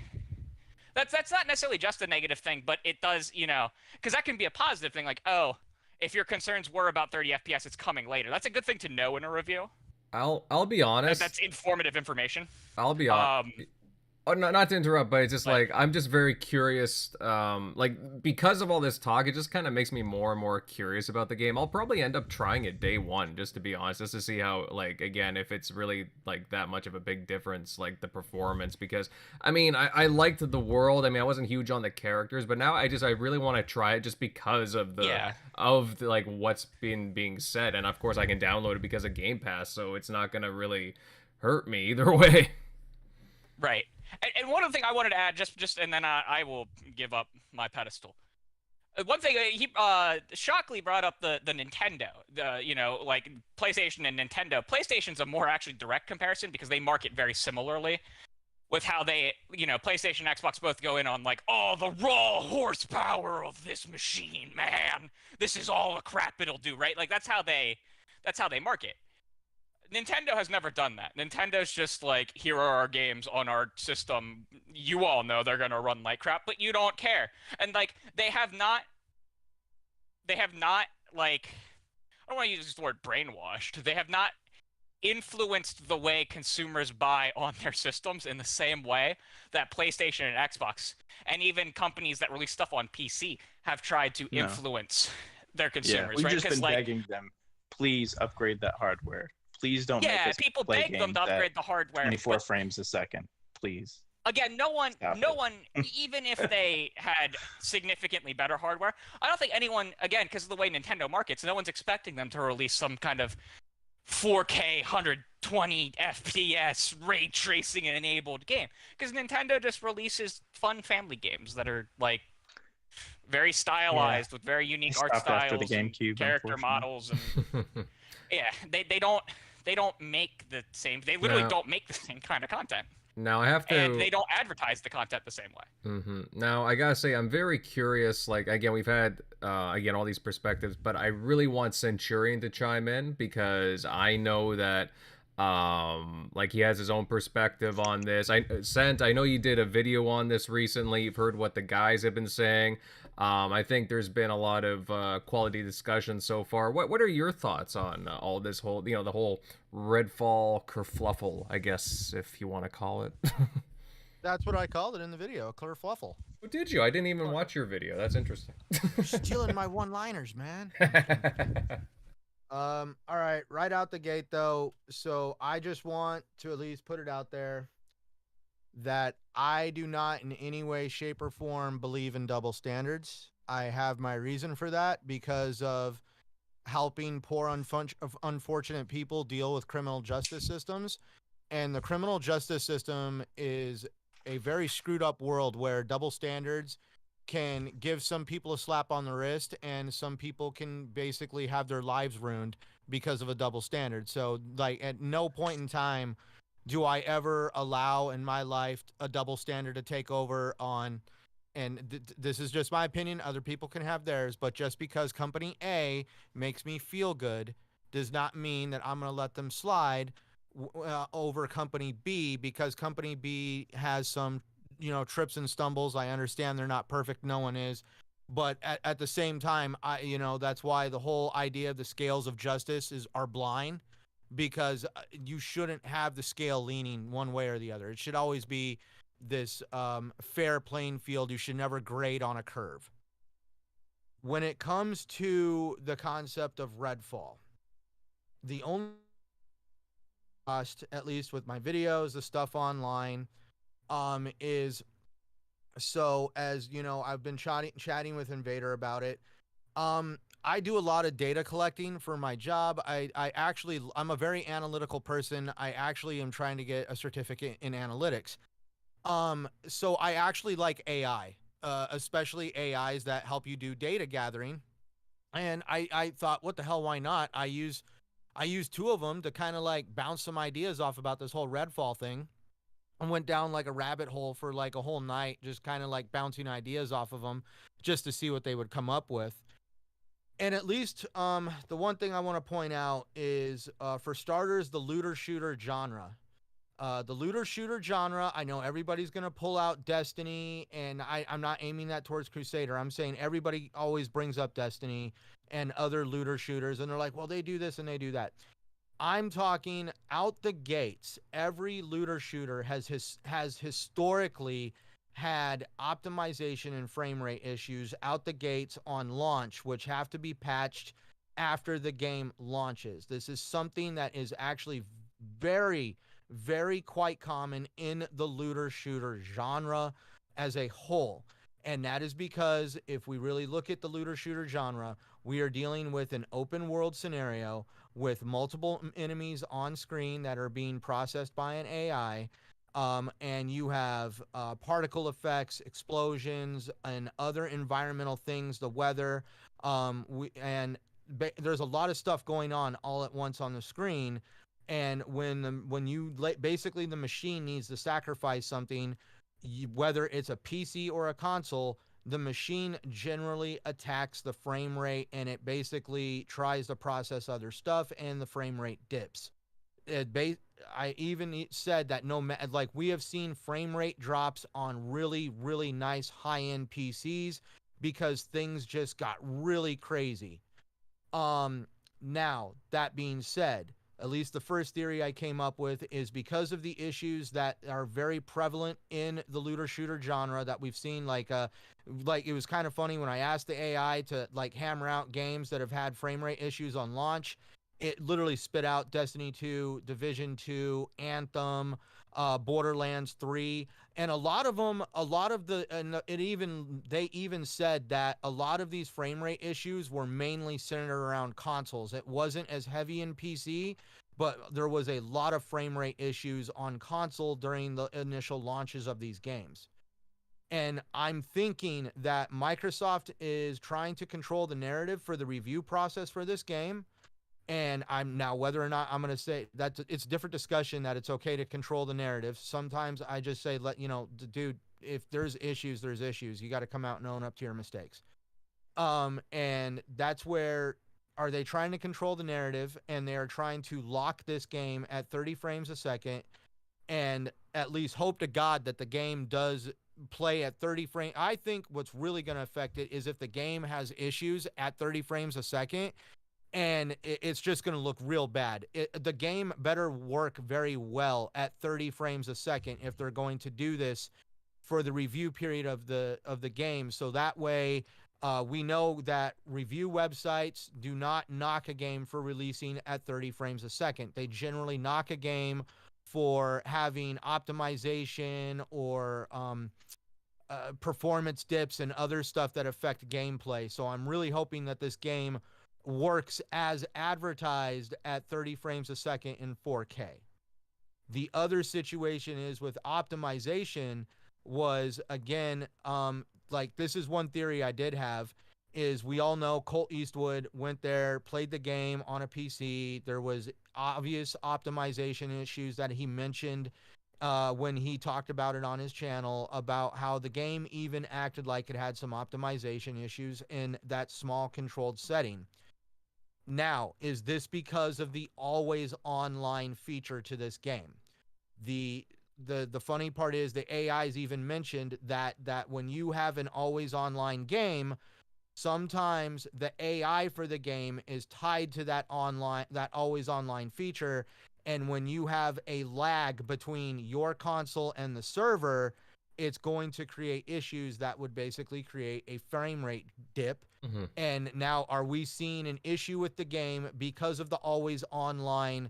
That's not necessarily just a negative thing, but it does, because that can be a positive thing. Like, oh, if your concerns were about 30 FPS, it's coming later. That's a good thing to know in a review. I'll be honest. That's informative information. I'll be honest. Oh, no, not to interrupt, but it's just like, I'm just very curious. Like, because of all this talk, it just kind of makes me more and more curious about the game. I'll probably end up trying it day one, just to be honest, just to see how, like, again, if it's really, like, that much of a big difference, like, the performance. Because, I mean, I liked the world. I mean, I wasn't huge on the characters, but now I really want to try it just because of like, what's being said. And, of course, I can download it because of Game Pass, so it's not going to really hurt me either way. Right. And one other thing I wanted to add, just and then I will give up my pedestal. One thing Shockley brought up the Nintendo, like PlayStation and Nintendo. PlayStation's a more actually direct comparison because they market very similarly, with how they, PlayStation and Xbox both go in on, like, oh, the raw horsepower of this machine, man. This is all the crap it'll do, right? Like, that's how they market. Nintendo has never done that. Nintendo's just like, here are our games on our system. You all know they're gonna run like crap, but you don't care. And, like, they have not, like, I don't want to use the word brainwashed. They have not influenced the way consumers buy on their systems in the same way that PlayStation and Xbox, and even companies that release stuff on PC, have tried to influence their consumers. We've right? just been begging them, please upgrade that hardware. Please don't make us people play beg them to upgrade the hardware. 24 frames a second, please. Again, no one, even if they had significantly better hardware, I don't think anyone, again, because of the way Nintendo markets, no one's expecting them to release some kind of 4K 120 FPS ray tracing enabled game. Because Nintendo just releases fun family games that are, like, very stylized with very unique art styles, after the GameCube, character models, and they don't make the same. They literally don't make the same kind of content. Now I have to. And they don't advertise the content the same way. Mm-hmm. Now I gotta say, I'm very curious. Like, again, we've had all these perspectives, but I really want Centurion to chime in because I know that like, he has his own perspective on this. I know you did a video on this recently. You've heard what the guys have been saying. I think there's been a lot of quality discussion so far. What are your thoughts on all this whole, the whole Redfall kerfluffle, I guess, if you want to call it? That's what I called it in the video, kerfluffle. Oh, did you? I didn't even watch your video. That's interesting. You're stealing my one-liners, man. All right out the gate, though. So I just want to at least put it out there that I do not in any way, shape, or form believe in double standards. I have my reason for that because of helping poor, unfortunate people deal with criminal justice systems. And the criminal justice system is a very screwed up world where double standards can give some people a slap on the wrist and some people can basically have their lives ruined because of a double standard. So, like, at no point in time do I ever allow in my life a double standard to take over on, and this is just my opinion, other people can have theirs, but just because company A makes me feel good does not mean that I'm going to let them slide over company B, because company B has some, trips and stumbles. I understand they're not perfect. No one is. But at the same time, that's why the whole idea of the scales of justice are blind, because you shouldn't have the scale leaning one way or the other. It should always be this fair playing field. You should never grade on a curve. When it comes to the concept of Redfall, the only cost, at least with my videos, the stuff online, is, so as you know, I've been chatting with Invader about it. I do a lot of data collecting for my job. I'm a very analytical person. I actually am trying to get a certificate in analytics. So I actually like AI, especially AIs that help you do data gathering. And I thought, what the hell, why not? I use two of them to kind of like bounce some ideas off about this whole Redfall thing. I went down like a rabbit hole for like a whole night, just kind of like bouncing ideas off of them just to see what they would come up with. And at least the one thing I want to point out is, for starters, the looter shooter genre. The looter shooter genre, I know everybody's going to pull out Destiny, and I'm not aiming that towards Crusader. I'm saying everybody always brings up Destiny and other looter shooters, and they're like, well, they do this and they do that. I'm talking out the gates. Every looter shooter has historically had optimization and frame rate issues out the gates on launch, which have to be patched after the game launches. This is something that is actually very, very quite common in the looter shooter genre as a whole. And that is because if we really look at the looter shooter genre, we are dealing with an open world scenario with multiple enemies on screen that are being processed by an AI. And you have particle effects, explosions, and other environmental things, the weather. There's a lot of stuff going on all at once on the screen. And basically the machine needs to sacrifice something, whether it's a PC or a console, the machine generally attacks the frame rate, and it basically tries to process other stuff, and the frame rate dips. I even said that we have seen frame rate drops on really, really nice high-end PCs because things just got really crazy. Now, that being said, at least the first theory I came up with is because of the issues that are very prevalent in the looter shooter genre that we've seen, like it was kind of funny when I asked the AI to like hammer out games that have had frame rate issues on launch. It literally spit out Destiny 2, Division 2, Anthem, Borderlands 3, and they even said that a lot of these frame rate issues were mainly centered around consoles. It wasn't as heavy in PC, but there was a lot of frame rate issues on console during the initial launches of these games. And I'm thinking that Microsoft is trying to control the narrative for the review process for this game. And I'm now, whether or not I'm going to say that it's a different discussion that it's okay to control the narrative. Sometimes I just say, dude, if there's issues, there's issues. You got to come out and own up to your mistakes. And that's where, are they trying to control the narrative, and they're trying to lock this game at 30 frames a second and at least hope to God that the game does play at 30 frames. I think what's really going to affect it is if the game has issues at 30 frames a second, and it's just going to look real bad. The game better work very well at 30 frames a second if they're going to do this for the review period of the game. So that way, we know that review websites do not knock a game for releasing at 30 frames a second. They generally knock a game for having optimization or performance dips and other stuff that affect gameplay. So I'm really hoping that this game works as advertised at 30 frames a second in 4K. The other situation is with optimization was, again, this is one theory I did have, is we all know Colt Eastwood went there, played the game on a PC. There was obvious optimization issues that he mentioned when he talked about it on his channel, about how the game even acted like it had some optimization issues in that small controlled setting. Now, is this because of the always online feature to this game? The funny part is the AIs even mentioned that when you have an always online game, sometimes the AI for the game is tied to that always online feature, and when you have a lag between your console and the server, it's going to create issues that would basically create a frame rate dip. Mm-hmm. And now, are we seeing an issue with the game because of the always online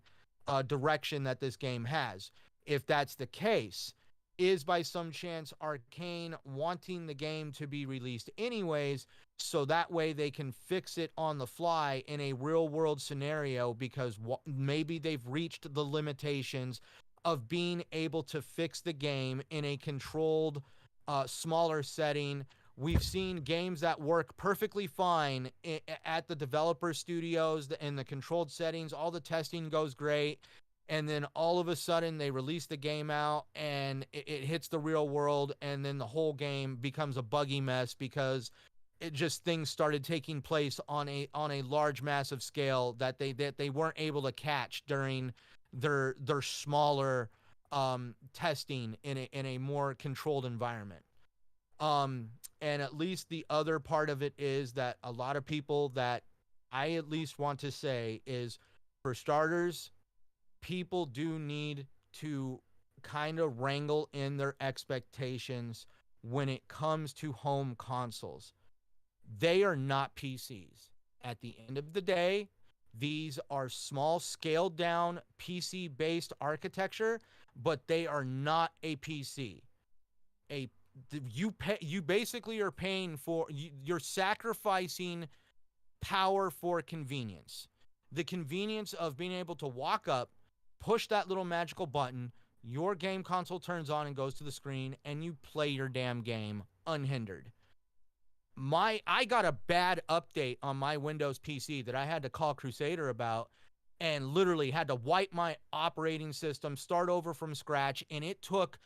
direction that this game has? If that's the case, is by some chance Arcane wanting the game to be released anyways, so that way they can fix it on the fly in a real world scenario, because maybe they've reached the limitations of being able to fix the game in a controlled, smaller setting. We've seen games that work perfectly fine at the developer studios in the controlled settings. All the testing goes great. And then all of a sudden they release the game out and it hits the real world. And then the whole game becomes a buggy mess because things started taking place on a large, massive scale that they weren't able to catch during their smaller testing in a more controlled environment. And at least the other part of it is that a lot of people, that I at least want to say, is, for starters, people do need to kind of wrangle in their expectations when it comes to home consoles. They are not PCs. At the end of the day, these are small, scaled down PC-based architecture, but they are not a PC. You basically are paying for, you're sacrificing power for convenience. The convenience of being able to walk up, push that little magical button, your game console turns on and goes to the screen, and you play your damn game unhindered. I got a bad update on my Windows PC that I had to call Crusader about, and literally had to wipe my operating system, start over from scratch, and it took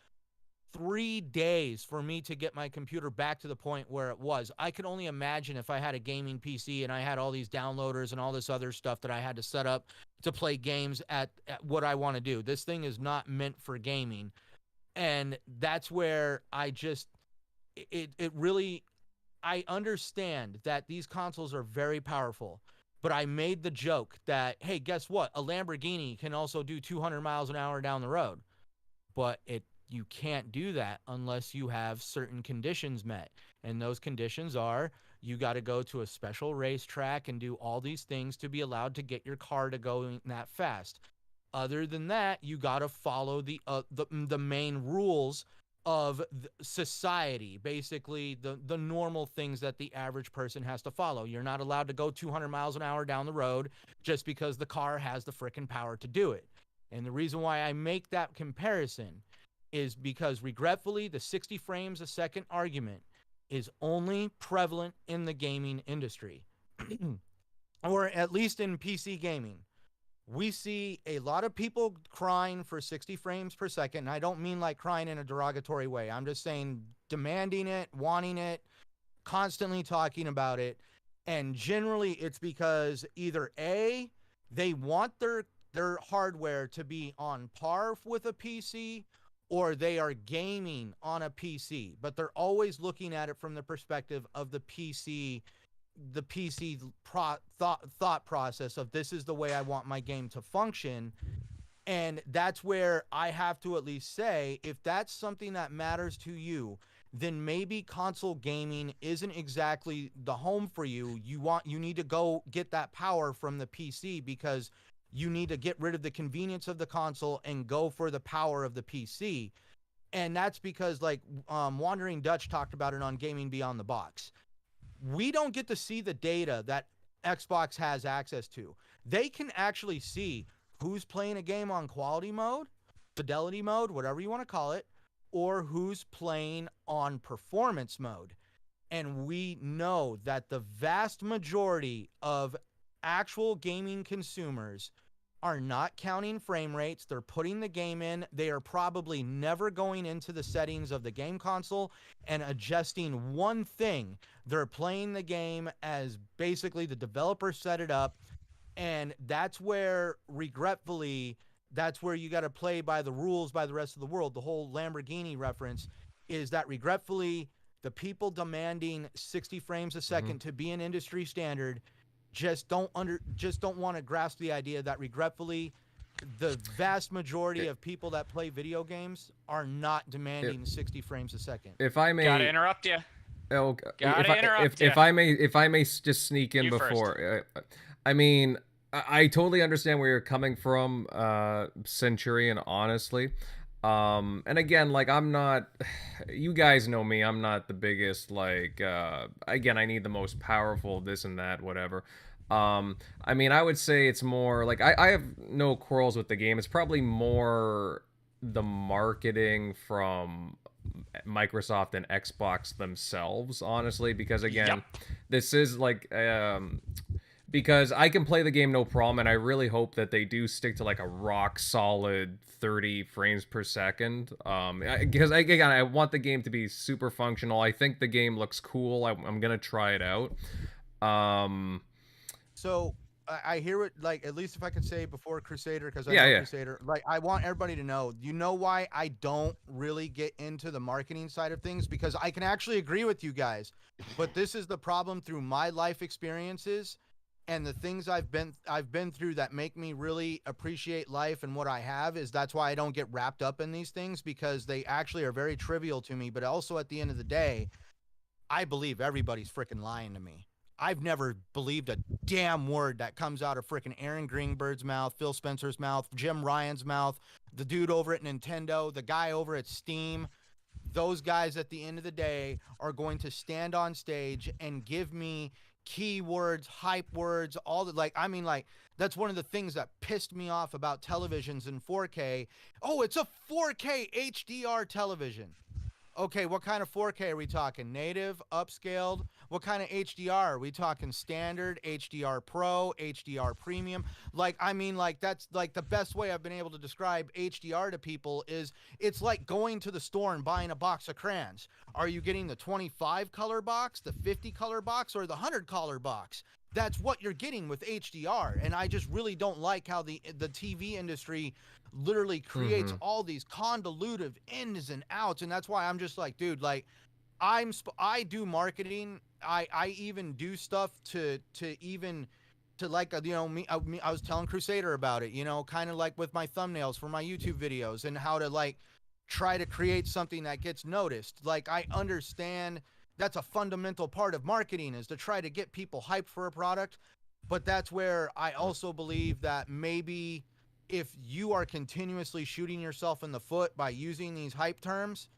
3 days for me to get my computer back to the point where it was. I could only imagine if I had a gaming PC and I had all these downloaders and all this other stuff that I had to set up to play games at what I want to do. This thing is not meant for gaming. And that's where I understand that these consoles are very powerful. But I made the joke that, hey, guess what? A Lamborghini can also do 200 miles an hour down the road. But you can't do that unless you have certain conditions met. And those conditions are, you got to go to a special racetrack and do all these things to be allowed to get your car to go that fast. Other than that, you got to follow the main rules of society, basically the normal things that the average person has to follow. You're not allowed to go 200 miles an hour down the road just because the car has the frickin' power to do it. And the reason why I make that comparison is because, regretfully, the 60 frames a second argument is only prevalent in the gaming industry, or at least in PC gaming. We see a lot of people crying for 60 frames per second, and I don't mean like crying in a derogatory way. I'm just saying demanding it, wanting it, constantly talking about it. And generally it's because either A, they want their hardware to be on par with a PC, or they are gaming on a PC, but they're always looking at it from the perspective of the PC thought process of, this is the way I want my game to function. And that's where I have to at least say, if that's something that matters to you, then maybe console gaming isn't exactly the home for you. You need to go get that power from the PC, because you need to get rid of the convenience of the console and go for the power of the PC. And that's because, like, Wandering Dutch talked about it on Gaming Beyond the Box. We don't get to see the data that Xbox has access to. They can actually see who's playing a game on quality mode, fidelity mode, whatever you want to call it, or who's playing on performance mode. And we know that the vast majority of actual gaming consumers are not counting frame rates. They're putting the game in. They are probably never going into the settings of the game console and adjusting one thing. They're playing the game as basically the developer set it up. And that's where, regretfully, that's where you got to play by the rules by the rest of the world. The whole Lamborghini reference is that, regretfully, the people demanding 60 frames a second to be an industry standard just don't want to grasp the idea that, regretfully, the vast majority of people that play video games are not demanding 60 frames a second. If I may, Gotta interrupt you. If I may just sneak in You before. I mean, I totally understand where you're coming from, Centurion, honestly. And again, like, I'm not, you guys know me, I'm not the biggest, like, again, I need the most powerful this and that, whatever. I mean, I would say it's more like, I have no quarrels with the game. It's probably more the marketing from Microsoft and Xbox themselves, honestly, because again, this is like, because I can play the game no problem, and I really hope that they do stick to like a rock solid 30 frames per second. Because again, I want the game to be super functional. I think the game looks cool. I'm gonna try it out. So I hear it, like, at least if I could say before Crusader, because I Yeah, know yeah. Crusader, like, I want everybody to know, you know why I don't really get into the marketing side of things? Because I can actually agree with you guys, but this is the problem through my life experiences and the things I've been through that make me really appreciate life and what I have. Is that's why I don't get wrapped up in these things, because they actually are very trivial to me. But also, at the end of the day, I believe everybody's freaking lying to me. I've never believed a damn word that comes out of freaking Aaron Greenberg's mouth, Phil Spencer's mouth, Jim Ryan's mouth, the dude over at Nintendo, the guy over at Steam. Those guys, at the end of the day, are going to stand on stage and give me keywords, hype words, all the, like, I mean, like, that's one of the things that pissed me off about televisions in 4K. Oh, it's a 4K HDR television. Okay, what kind of 4K are we talking? Native, upscaled? What kind of HDR? Are we talking standard, HDR Pro, HDR Premium? Like, I mean, like, that's like the best way I've been able to describe HDR to people is it's like going to the store and buying a box of crayons. Are you getting the 25 color box, the 50 color box, or the 100 color box? That's what you're getting with HDR. And I just really don't like how the TV industry literally creates all these convoluted ins and outs. And that's why I'm just like, dude, like, I do marketing. I even do stuff to like, you know, I was telling Crusader about it, you know, kind of like with my thumbnails for my YouTube videos and how to, like, try to create something that gets noticed. Like, I understand that's a fundamental part of marketing, is to try to get people hyped for a product. But that's where I also believe that maybe if you are continuously shooting yourself in the foot by using these hype terms,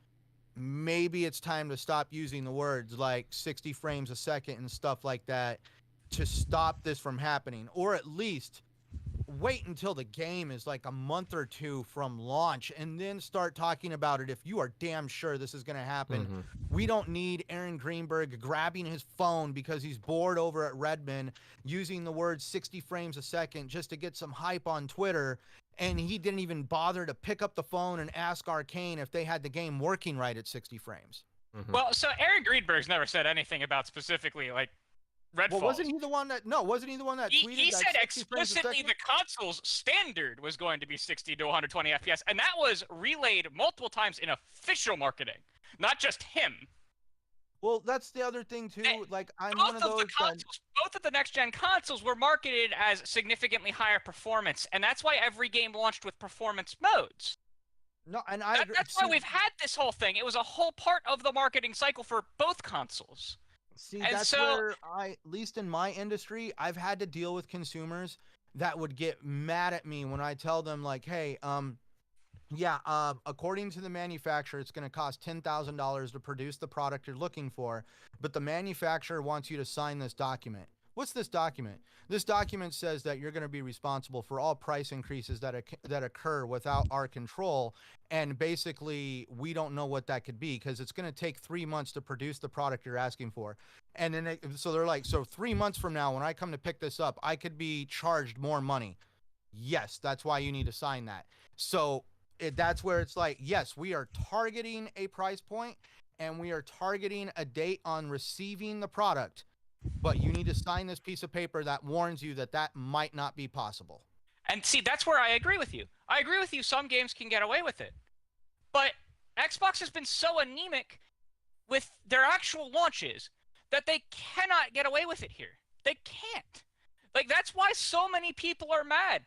maybe it's time to stop using the words like 60 frames a second and stuff like that to stop this from happening, or at least wait until the game is like a month or two from launch and then start talking about it if you are damn sure this is going to happen. We don't need Aaron Greenberg grabbing his phone because he's bored over at Redmond using the word 60 frames a second just to get some hype on Twitter, and he didn't even bother to pick up the phone and ask Arcane if they had the game working right at 60 frames. Well, so Aaron Greenberg's never said anything about specifically, like, Redfall. Well, wasn't he the one that tweeted He that said 60 frames a explicitly second? the console's standard was going to be 60 to 120 FPS, and that was relayed multiple times in official marketing, not just him. Well, that's the other thing too. And Like, I'm one of those that, both of the next-gen consoles were marketed as significantly higher performance, and that's why every game launched with performance modes. no, and I agree. That's why we've had this whole thing. It was a whole part of the marketing cycle for both consoles. See, And that's so- where at least in my industry, I've had to deal with consumers that would get mad at me when I tell them, like, hey, according to the manufacturer, it's going to cost $10,000 to produce the product you're looking for, but the manufacturer wants you to sign this document. What's this document? This document says that you're going to be responsible for all price increases that occur without our control, and basically we don't know what that could be because it's going to take 3 months to produce the product you're asking for. And then so they're like, so 3 months from now when I come to pick this up, I could be charged more money. Yes, that's why you need to sign that. So that's where it's like, yes, we are targeting a price point and we are targeting a date on receiving the product, but you need to sign this piece of paper that warns you that that might not be possible. And see, that's where I agree with you. I agree with you. Some games can get away with it. But Xbox has been so anemic with their actual launches that they cannot get away with it here. They can't. Like, that's why so many people are mad.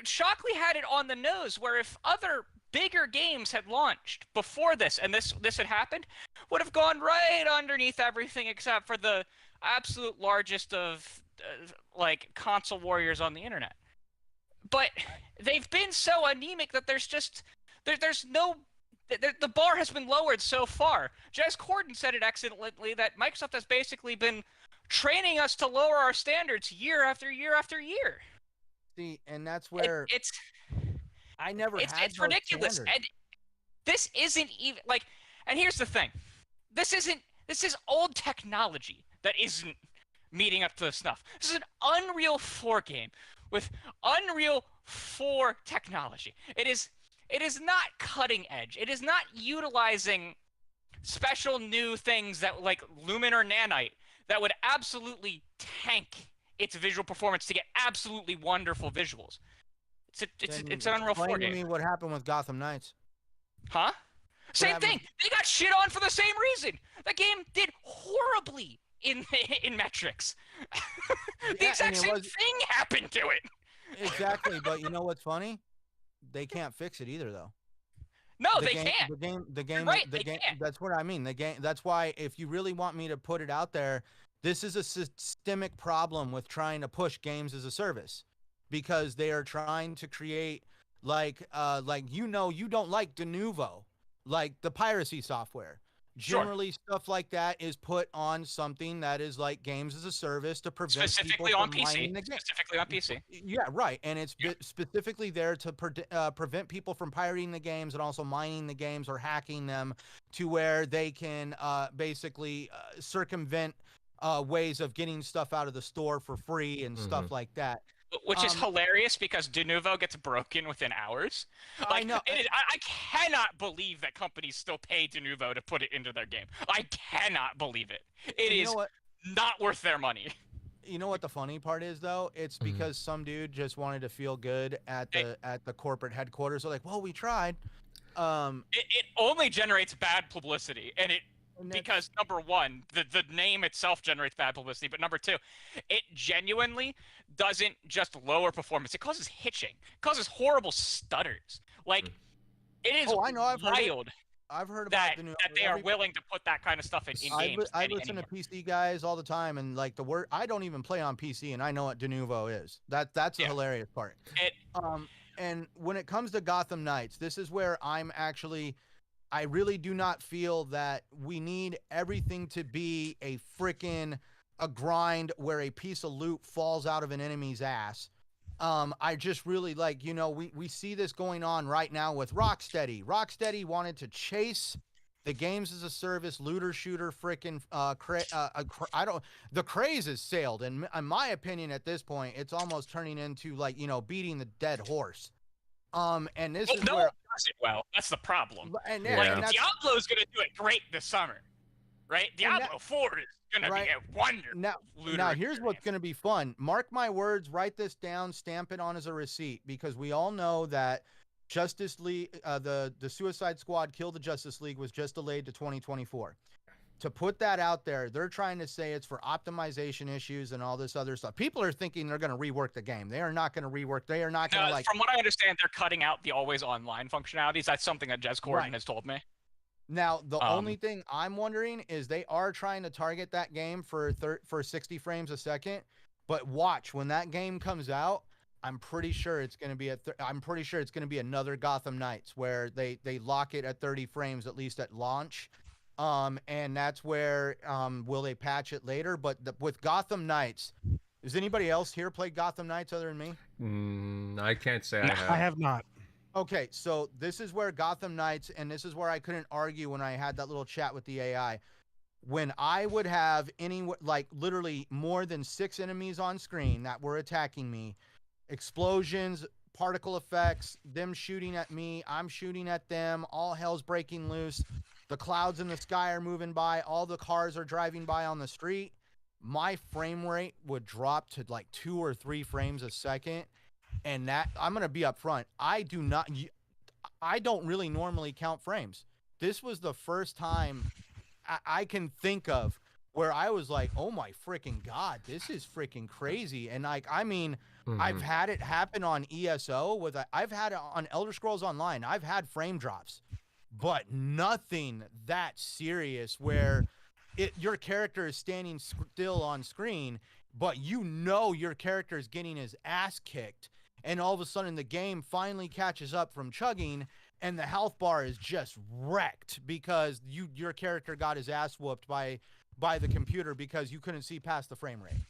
Shockley had it on the nose where if other bigger games had launched before this and this had happened, would have gone right underneath everything except for the absolute largest of like console warriors on the internet. But they've been so anemic that there's no the bar has been lowered so far. Jez Corden said it excellently that Microsoft has basically been training us to lower our standards year after year after year. See, and that's where I never had it's ridiculous. standards. And this isn't even like, and here's the thing. This is old technology that isn't meeting up to the snuff. This is an Unreal 4 game with Unreal 4 technology. It is not cutting edge. It is not utilizing special new things that like Lumen or Nanite that would absolutely tank its visual performance to get absolutely wonderful visuals. It's an Unreal 4 game. Explain to me what happened with Gotham Knights. Huh? Same thing. They got shit on for the same reason. The game did horribly in metrics. The exact same thing happened to it. Exactly, but you know what's funny? They can't fix it either, though. No, they can't. The game. Right, the they game. can't. That's what I mean. The game. That's why, if you really want me to put it out there, this is a systemic problem with trying to push games as a service, because they are trying to create like you don't like Denuvo, like the piracy software. Generally, stuff like that is put on something that is like games as a service to prevent specifically people on from mining the PC. game. Specifically on PC. Yeah, right. And it's specifically there to prevent people from pirating the games and also mining the games or hacking them to where they can basically circumvent ways of getting stuff out of the store for free and stuff like that. Which is hilarious because Denuvo gets broken within hours. Like, I know. I cannot believe that companies still pay Denuvo to put it into their game. I cannot believe it. It is not worth their money. You know what the funny part is, though? It's because some dude just wanted to feel good at the corporate headquarters. They're like, well, we tried. It only generates bad publicity, because number one, the name itself generates bad publicity, but number two, it genuinely doesn't just lower performance. It causes hitching. It causes horrible stutters. Like, it is wild. I've heard about that they are willing to put that kind of stuff in games. I listen to PC guys all the time, and like the word, I don't even play on PC, and I know what Denuvo is. That's the hilarious part. And when it comes to Gotham Knights, this is where I really do not feel that we need everything to be a grind where a piece of loot falls out of an enemy's ass. I just really we see this going on right now with Rocksteady. Rocksteady wanted to chase the games as a service looter shooter the craze has sailed, and in my opinion at this point it's almost turning into beating the dead horse. And this is no where one does it well. That's the problem. And Diablo's gonna do it great this summer, right? Diablo 4 is gonna be a wonder. Now here's what's gonna be fun. Mark my words. Write this down. Stamp it on as a receipt, because we all know that Justice League, the Suicide Squad Kill the Justice League was just delayed to 2024. To put that out there, they're trying to say it's for optimization issues and all this other stuff. People are thinking they're going to rework the game. They are not going to rework. They are not going to From what I understand, they're cutting out the always online functionalities. That's something that Jez Corden has told me. Now, the only thing I'm wondering is they are trying to target that game for 60 frames a second. But watch, when that game comes out, I'm pretty sure it's going to be another Gotham Knights where they lock it at 30 frames at least at launch. And that's where will they patch it later? But with Gotham Knights, Is anybody else here play Gotham Knights other than me? I can't say No, I have. I have not. Okay, so this is where Gotham Knights, and this is where I couldn't argue when I had that little chat with the AI. When I would have like literally more than 6 enemies on screen that were attacking me, explosions, particle effects, them shooting at me, I'm shooting at them, all hell's breaking loose, the clouds in the sky are moving by, all the cars are driving by on the street, my frame rate would drop to like 2 or 3 frames a second. And that, I'm going to be upfront, I don't really normally count frames. This was the first time I can think of where I was like, oh my freaking God, this is freaking crazy. And like, I mean, I've had it happen on ESO I've had it on Elder Scrolls Online. I've had frame drops, but nothing that serious where your character is standing still on screen, but your character is getting his ass kicked. And all of a sudden the game finally catches up from chugging and the health bar is just wrecked because your character got his ass whooped by the computer because you couldn't see past the frame rate.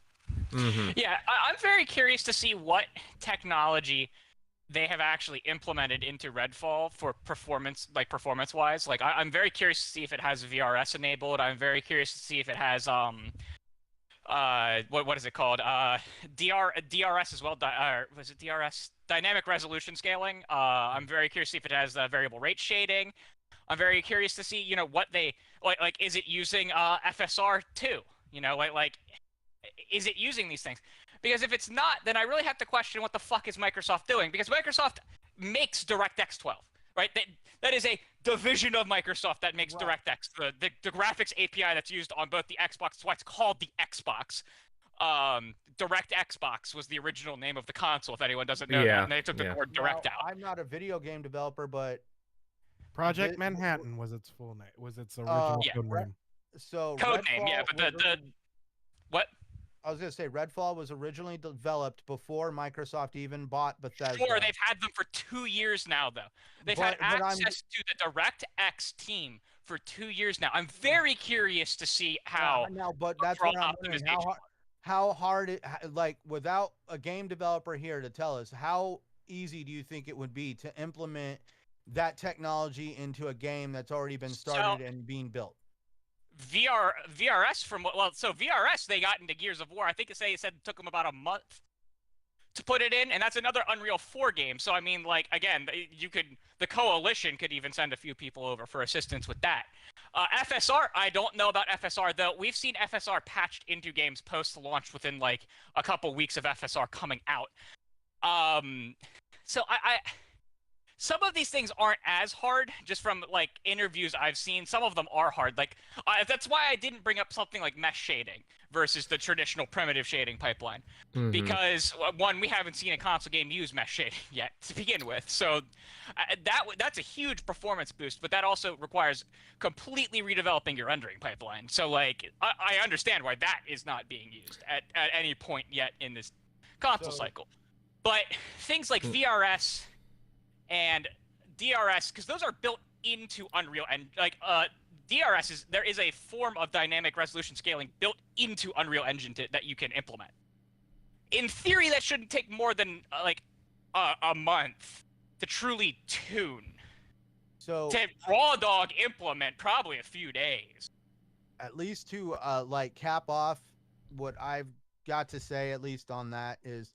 Yeah, I'm very curious to see what technology they have actually implemented into Redfall for performance-wise. Like, I'm very curious to see if it has VRS enabled. I'm very curious to see if it has what is it called? DRS as well. Was it DRS? Dynamic resolution scaling. I'm very curious to see if it has variable rate shading. I'm very curious to see, what they like. Is it using FSR too? Like, is it using these things? Because if it's not, then I really have to question what the fuck is Microsoft doing? Because Microsoft makes DirectX 12, right? That is a division of Microsoft that makes DirectX, the graphics API that's used on both the Xbox. That's why it's called the Xbox. Direct Xbox was the original name of the console, if anyone doesn't know that. And they took the word direct out. I'm not a video game developer, but Project Manhattan was its full name. Was its original code name. So code name, yeah, but the what? I was gonna say Redfall was originally developed before Microsoft even bought Bethesda. Sure, they've had them for 2 years now, though. They've had access to the DirectX team for 2 years now. I'm very curious to see how. Now, but that's what I'm wondering. How hard like without a game developer here to tell us, how easy do you think it would be to implement that technology into a game that's already been started and being built? VRS so VRS they got into Gears of War. I think it said it took them about a month to put it in, and that's another Unreal 4 game. So I mean, like, again, the Coalition could even send a few people over for assistance with that. FSR, I don't know about FSR though. We've seen FSR patched into games post-launch within like a couple weeks of FSR coming out. So I some of these things aren't as hard, just from like interviews I've seen. Some of them are hard. Like that's why I didn't bring up something like mesh shading versus the traditional primitive shading pipeline, because one, we haven't seen a console game use mesh shading yet to begin with. So that's a huge performance boost, but that also requires completely redeveloping your rendering pipeline. So like I understand why that is not being used at any point yet in this console cycle. But things like VRS and DRS, because those are built into Unreal, and like DRS there is a form of dynamic resolution scaling built into Unreal Engine that you can implement. In theory, that shouldn't take more than a month to truly tune. So to raw dog implement, probably a few days. At least to like cap off what I've got to say, at least on that, is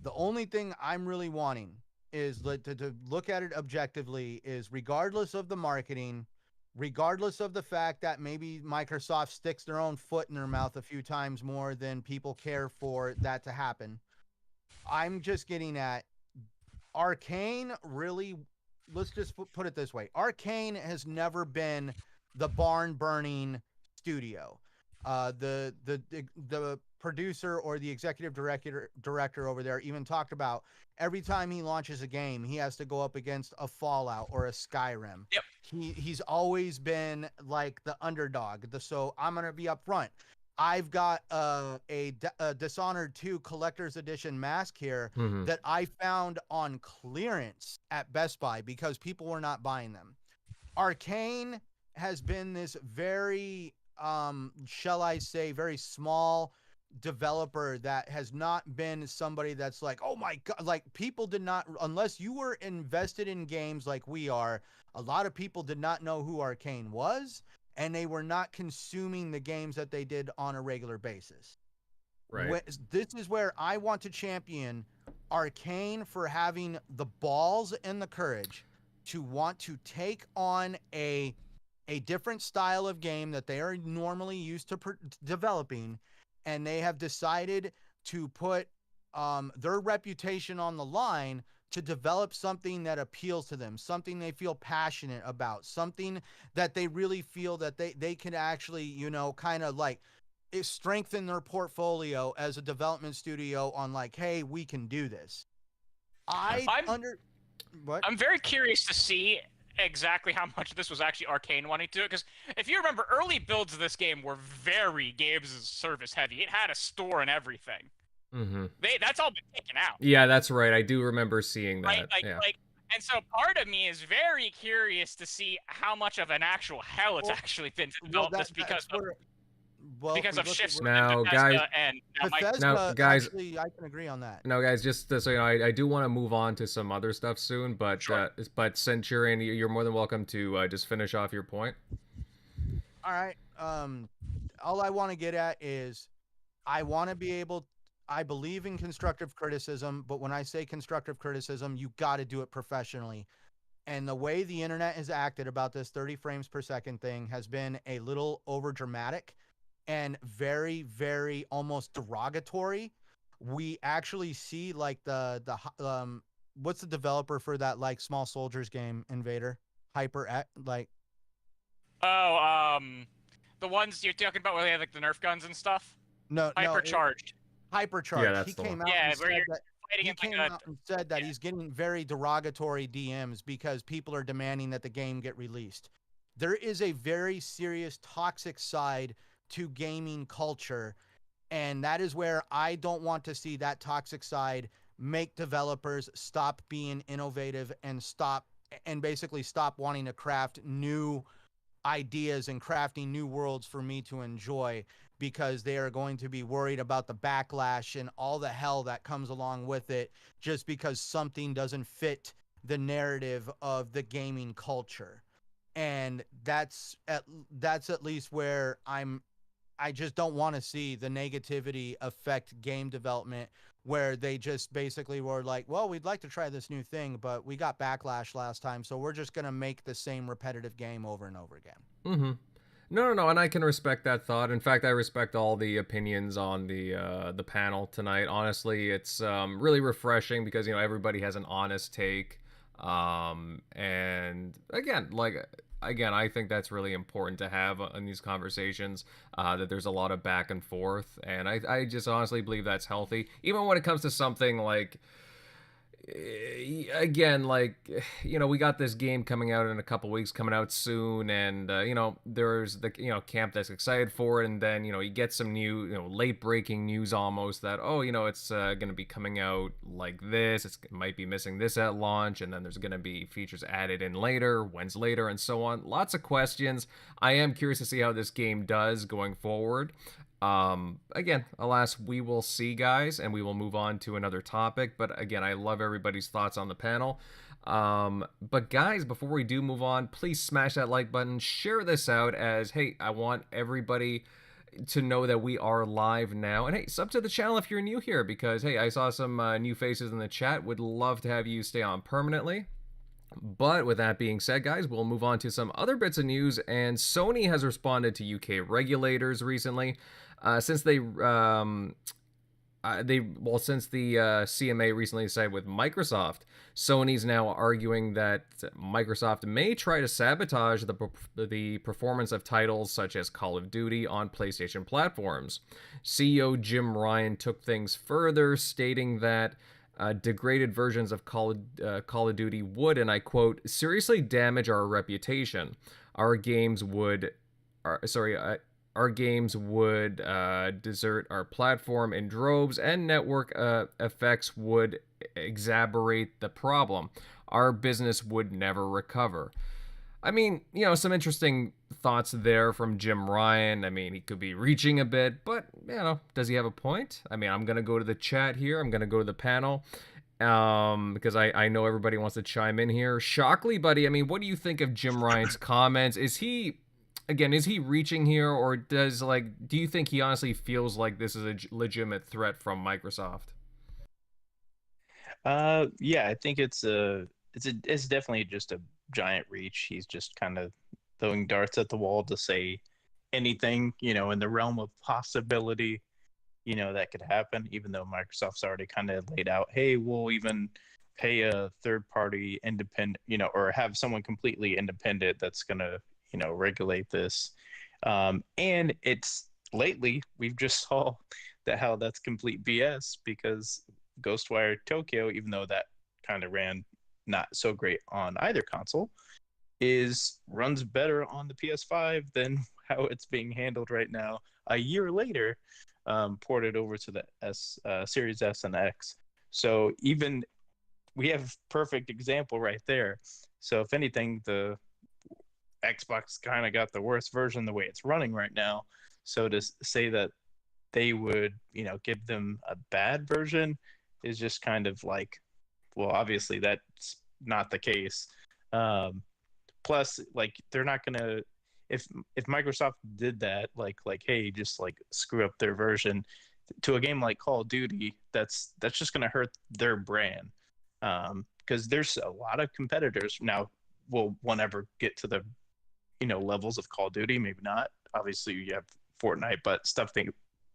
the only thing I'm really wanting is to look at it objectively, is regardless of the marketing, regardless of the fact that maybe Microsoft sticks their own foot in their mouth a few times more than people care for that to happen, I'm just getting at Arcane really, let's just put it this way. Arcane has never been the barn burning studio. The producer or the executive director over there even talked about every time he launches a game, he has to go up against a Fallout or a Skyrim. Yep. He's always been like the underdog. So I'm going to be upfront. I've got a Dishonored 2 Collector's Edition mask here that I found on clearance at Best Buy because people were not buying them. Arcane has been this very, shall I say, very small, developer that has not been somebody that's like, oh my God, like people did not, unless you were invested in games like we are, a lot of people did not know who Arcane was, and they were not consuming the games that they did on a regular basis. Right. This is where I want to champion Arcane for having the balls and the courage to want to take on a different style of game that they are normally used to developing, and they have decided to put their reputation on the line to develop something that appeals to them, something they feel passionate about, something that they really feel that they can actually, you know, kind of like strengthen their portfolio as a development studio on like, hey, we can do this. I'm very curious to see exactly how much of this was actually Arcane wanting to do it, because if you remember, early builds of this game were very games as a service heavy. It had a store and everything. Mm-hmm. That's all been taken out. Yeah, that's right. I do remember seeing that. Right? And so part of me is very curious to see how much of an actual hell it's actually been to develop this because of shifts now, with guys. And Bethesda, now, guys, actually, I can agree on that. No, guys, just so you know, I do want to move on to some other stuff soon, but Sure. But Centurion, you're more than welcome to just finish off your point. All right. All I want to get at is I want to be able. I believe in constructive criticism, but when I say constructive criticism, you got to do it professionally. And the way the internet has acted about this 30 frames per second thing has been a little over dramatic and very, very almost derogatory. We actually see like the what's the developer for that like small soldiers game, Invader? The ones you're talking about where they have like the Nerf guns and stuff? No, Hypercharged. Hypercharged. Yeah, that's he the came one. out Yeah, and where said you're that fighting he in like came out and said that he's getting very derogatory DMs because people are demanding that the game get released. There is a very serious toxic side to gaming culture, and that is where I don't want to see that toxic side make developers stop being innovative and basically stop wanting to craft new ideas and crafting new worlds for me to enjoy, because they are going to be worried about the backlash and all the hell that comes along with it just because something doesn't fit the narrative of the gaming culture. And that's at least where I just don't want to see the negativity affect game development, where they just basically were like, well, we'd like to try this new thing, but we got backlash last time, so we're just going to make the same repetitive game over and over again. Mm-hmm. No, and I can respect that thought. In fact, I respect all the opinions on the panel tonight. Honestly, it's really refreshing because, you know, everybody has an honest take. And again, I think that's really important to have in these conversations, that there's a lot of back and forth. And I just honestly believe that's healthy. Even when it comes to something like, again, like, you know, we got this game coming out in a couple weeks, coming out soon, and you know, there's the, you know, camp that's excited for it, and then, you know, you get some new, you know, late breaking news almost that, oh, you know, it's going to be coming out like this, it might be missing this at launch, and then there's going to be features added in later, when's later, and so on. Lots of questions. I am curious to see how this game does going forward. Again, alas, we will see, guys, and we will move on to another topic. But again, I love everybody's thoughts on the panel. But guys, before we do move on, please smash that like button, share this out, as, hey, I want everybody to know that we are live now. And hey, sub to the channel if you're new here, because hey, I saw some new faces in the chat. Would love to have you stay on permanently. But with that being said, guys, we'll move on to some other bits of news. And Sony has responded to UK regulators recently, since the CMA recently sided with Microsoft. Sony's now arguing that Microsoft may try to sabotage the performance of titles such as Call of Duty on PlayStation platforms. CEO Jim Ryan took things further, stating that degraded versions of Call of Duty would, and I quote, seriously damage our reputation. Our games would desert our platform in droves, and network effects would exacerbate the problem. Our business would never recover. I mean, some interesting thoughts there from Jim Ryan. I mean, he could be reaching a bit, but, does he have a point? I mean, I'm going to go to the chat here. I'm going to go to the panel because I know everybody wants to chime in here. Shockley, buddy, I mean, what do you think of Jim Ryan's comments? Is he reaching here, or do you think he honestly feels like this is a legitimate threat from Microsoft? Yeah, I think it's definitely just a giant reach. He's just kind of throwing darts at the wall to say anything, in the realm of possibility, that could happen, even though Microsoft's already kind of laid out, hey, we'll even pay a third party independent, or have someone completely independent that's going to, regulate this. And it's lately, we've just saw how that's complete BS, because Ghostwire Tokyo, even though that kind of ran not so great on either console, runs better on the PS5 than how it's being handled right now. A year later, ported over to the Series S and X. So even we have perfect example right there. So if anything, the Xbox kind of got the worst version the way it's running right now. So to say that they would, give them a bad version is just kind of like, well, obviously that's not the case. Plus, like, they're not gonna, if Microsoft did that, like hey, just like screw up their version to a game like Call of Duty, that's just gonna hurt their brand. Because there's a lot of competitors now. Will one ever get to the levels of Call of Duty? Maybe not. Obviously, you have Fortnite, but stuff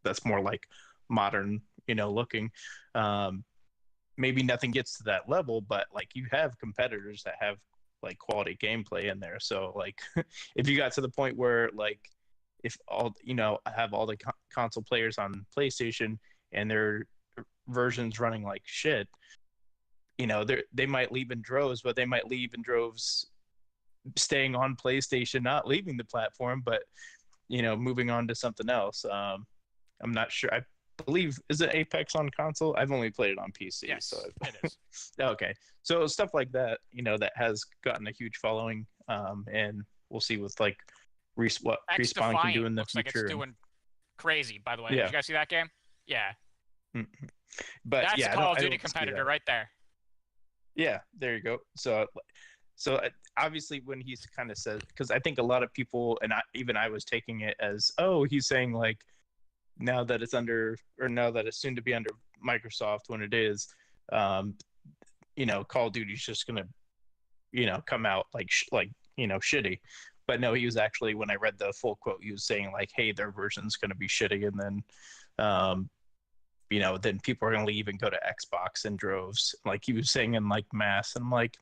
that's more like modern, looking. Maybe nothing gets to that level, but like you have competitors that have like quality gameplay in there. So like if you got to the point where like if all I have all the console players on PlayStation and their versions running like shit, they might leave in droves, but they might leave in droves staying on PlayStation, not leaving the platform, but moving on to something else. I'm not sure. I believe, is it Apex on console? I've only played it on PC. Yes, so it is. Okay, so stuff like that, that has gotten a huge following, and we'll see with like what X Respawn can do Defiant in the looks like future. it's doing crazy. By the way, Yeah. did you guys see that game? Yeah, But that's yeah, a I Call of don't Duty see competitor that. right there. Yeah, there you go. So obviously when he's kind of said, because I think a lot of people, and I was taking it as, oh, he's saying like, now that it's soon to be under Microsoft, when it is, Call of Duty's just gonna, come out like shitty. But no, he was actually, when I read the full quote, he was saying like, hey, their version's gonna be shitty, and then, then people are gonna leave and go to Xbox in droves, like he was saying in like mass. And I'm like,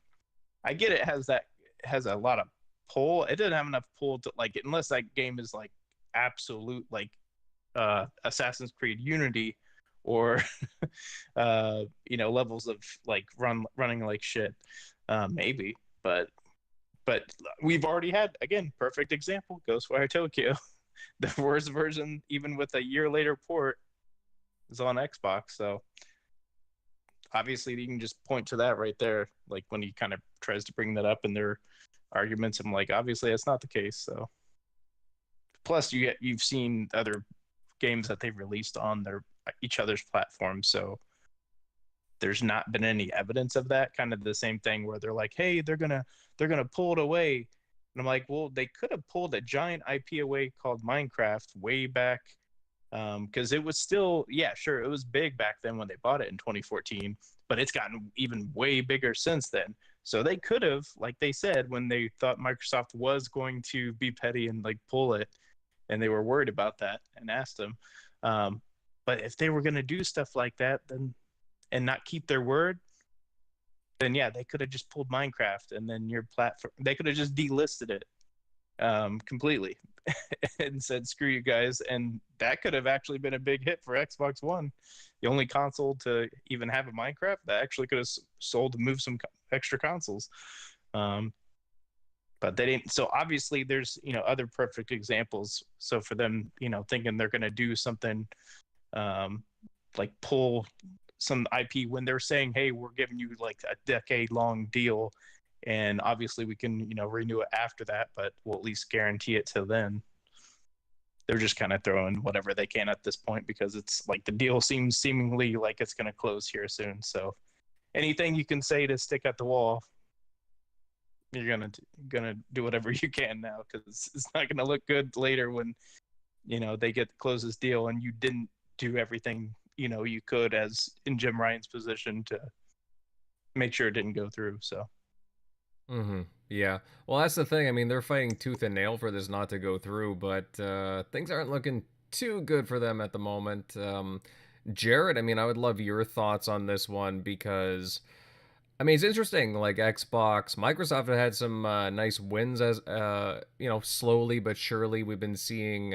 I get it has a lot of pull. It doesn't have enough pull to like, unless that game is like absolute like Assassin's Creed Unity, or levels of like running like shit, maybe. But we've already had, again, perfect example, Ghostwire Tokyo. The worst version, even with a year later port, is on Xbox. So obviously you can just point to that right there, like when he kind of tries to bring that up in their arguments. I'm like, obviously that's not the case. So plus you've seen other games that they've released on each other's platforms, so there's not been any evidence of that. Kind of the same thing where they're like, hey, they're gonna pull it away, and I'm like, well, they could have pulled a giant IP away called Minecraft way back, because it was still, yeah, sure, it was big back then when they bought it in 2014, but it's gotten even way bigger since then. So they could have, like they said, when they thought Microsoft was going to be petty and like pull it, and they were worried about that and asked them. But if they were going to do stuff like that, then, and not keep their word, then yeah, they could have just pulled Minecraft, and then your platform, they could have just delisted it completely and said, screw you guys. And that could have actually been a big hit for Xbox One. The only console to even have a Minecraft that actually could have sold to move some extra consoles. But they didn't. So obviously there's, other perfect examples. So for them, thinking they're going to do something like pull some IP when they're saying, hey, we're giving you like a decade-long deal, and obviously we can, renew it after that, but we'll at least guarantee it till then. They're just kind of throwing whatever they can at this point because it's like the deal seems seemingly like it's going to close here soon. So anything you can say to stick at the wall, you're gonna do whatever you can now, because it's not gonna look good later when they get to close this deal and you didn't do everything you could as in Jim Ryan's position to make sure it didn't go through. So yeah, well, that's the thing. I mean, they're fighting tooth and nail for this not to go through, but things aren't looking too good for them at the moment. Jared, I mean, I would love your thoughts on this one, because I mean, it's interesting. Like Xbox, Microsoft have had some nice wins as slowly but surely we've been seeing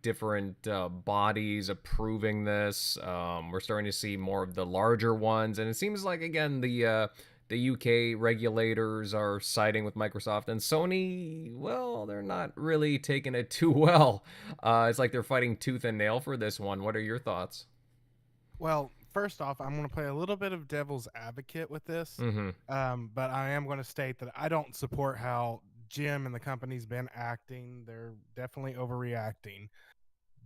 different bodies approving this. We're starting to see more of the larger ones, and it seems like again the UK regulators are siding with Microsoft, and Sony, well, they're not really taking it too well. It's like they're fighting tooth and nail for this one. What are your thoughts? Well, first off, I'm going to play a little bit of devil's advocate with this, but I am going to state that I don't support how Jim and the company's been acting. They're definitely overreacting.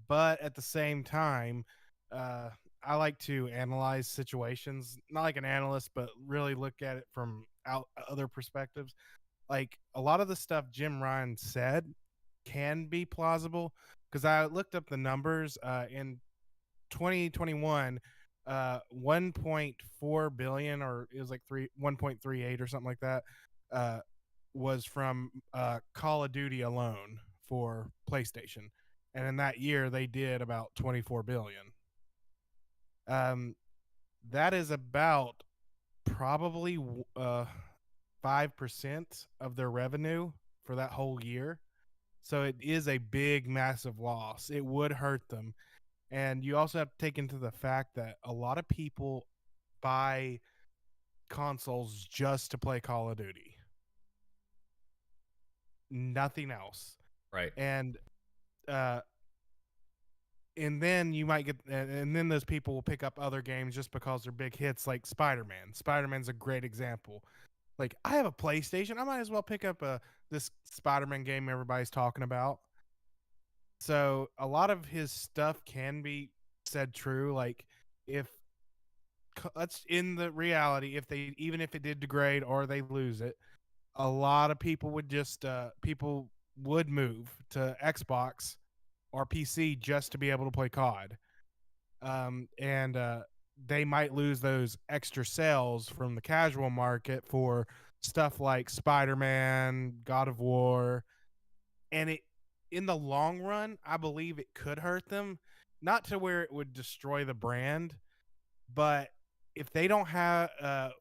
But at the same time, I like to analyze situations, not like an analyst, but really look at it from other perspectives. Like a lot of the stuff Jim Ryan said can be plausible, because I looked up the numbers in 2021. 1.4 billion, or it was like 1.38 or something like that, was from Call of Duty alone for PlayStation, and in that year they did about 24 billion. That is about probably 5% of their revenue for that whole year. So it is a big, massive loss. It would hurt them. And you also have to take into the fact that a lot of people buy consoles just to play Call of Duty. Nothing else. Right. And then you might get, and then those people will pick up other games just because they're big hits, like Spider-Man. Spider-Man's a great example. Like, I have a PlayStation, I might as well pick up this Spider-Man game everybody's talking about. So a lot of his stuff can be said true. Like, if that's in the reality, even if it did degrade or they lose it, a lot of people would just people would move to Xbox or PC just to be able to play COD. And they might lose those extra sales from the casual market for stuff like Spider-Man, God of War, and it, in the long run, I believe it could hurt them, not to where it would destroy the brand, but if they don't have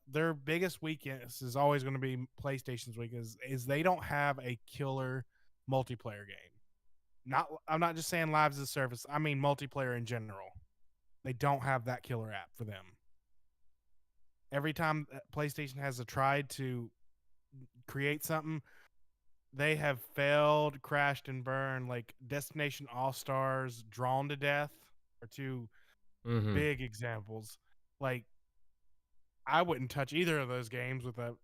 their biggest weakness is always going to be PlayStation's weakness, is they don't have a killer multiplayer game. I'm not just saying lives as a service. I mean multiplayer in general. They don't have that killer app for them. Every time PlayStation has tried to create something, they have failed, crashed, and burned. Like Destination All-Stars, Drawn to Death are two big examples. Like, I wouldn't touch either of those games with a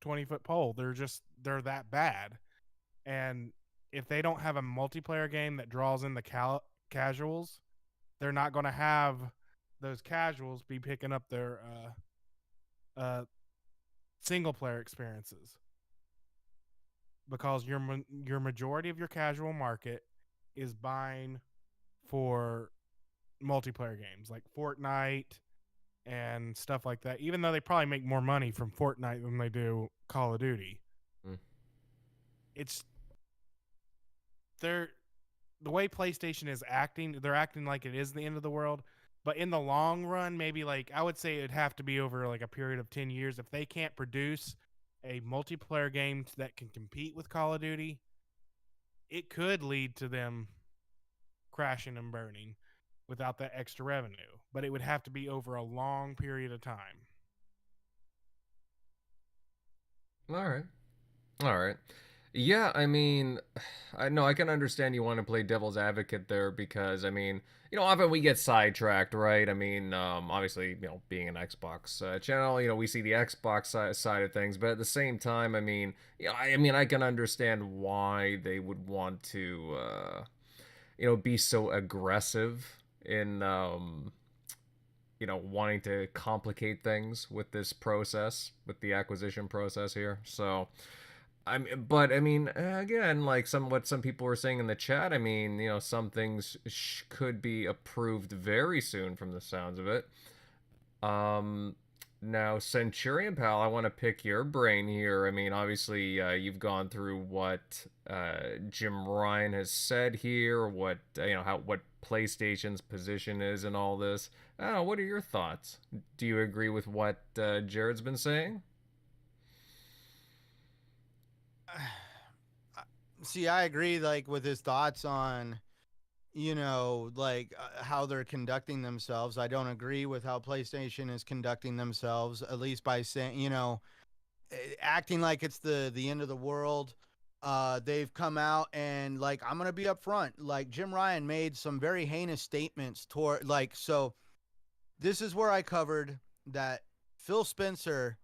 20-foot pole. They're that bad. And if they don't have a multiplayer game that draws in the casuals, they're not going to have those casuals be picking up their single-player experiences. Because your majority of your casual market is buying for multiplayer games like Fortnite and stuff like that, even though they probably make more money from Fortnite than they do Call of Duty. It's the way PlayStation is acting, they're acting like it is the end of the world, but in the long run, maybe, like, I would say it'd have to be over like a period of 10 years. If they can't produce a multiplayer game that can compete with Call of Duty, it could lead to them crashing and burning without that extra revenue. But it would have to be over a long period of time. All right. Yeah, I mean, I know I can understand you want to play devil's advocate there because I mean, often we get sidetracked, right? I mean, obviously, being an Xbox channel, we see the Xbox side of things, but at the same time, I mean, I can understand why they would want to, be so aggressive in, wanting to complicate things with this process, with the acquisition process here. So. But I mean, again, like what some people were saying in the chat. I mean, some things could be approved very soon, from the sounds of it. Um, Now, Centurion Pal, I want to pick your brain here. I mean, obviously, you've gone through what Jim Ryan has said here, what what PlayStation's position is in all this. What are your thoughts? Do you agree with what Jared's been saying? See, I agree, like, with his thoughts on, like, how they're conducting themselves. I don't agree with how PlayStation is conducting themselves, at least by saying, acting like it's the end of the world. They've come out and, like, I'm gonna be upfront. Like, Jim Ryan made some very heinous statements toward, like, so this is where I covered that Phil Spencer,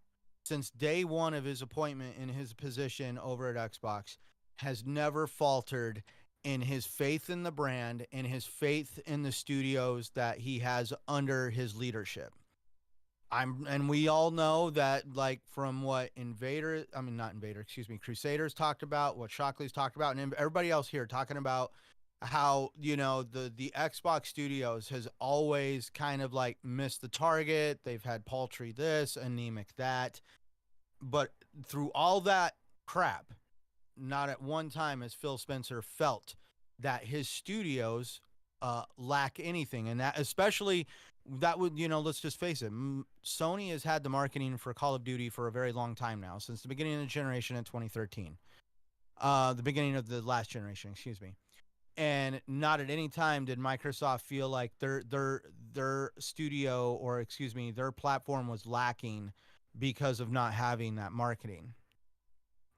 since day one of his appointment in his position over at Xbox, has never faltered in his faith in the brand and his faith in the studios that he has under his leadership. And we all know that, like, from what Crusaders talked about, what Shockley's talked about, and everybody else here talking about how, the Xbox studios has always kind of, like, missed the target. They've had paltry this, anemic that. But through all that crap, not at one time has Phil Spencer felt that his studios lack anything. And that, especially, that would, let's just face it, Sony has had the marketing for Call of Duty for a very long time now, since the beginning of the generation in 2013. The beginning of the last generation, excuse me. And not at any time did Microsoft feel like their studio, or excuse me, their platform was lacking because of not having that marketing.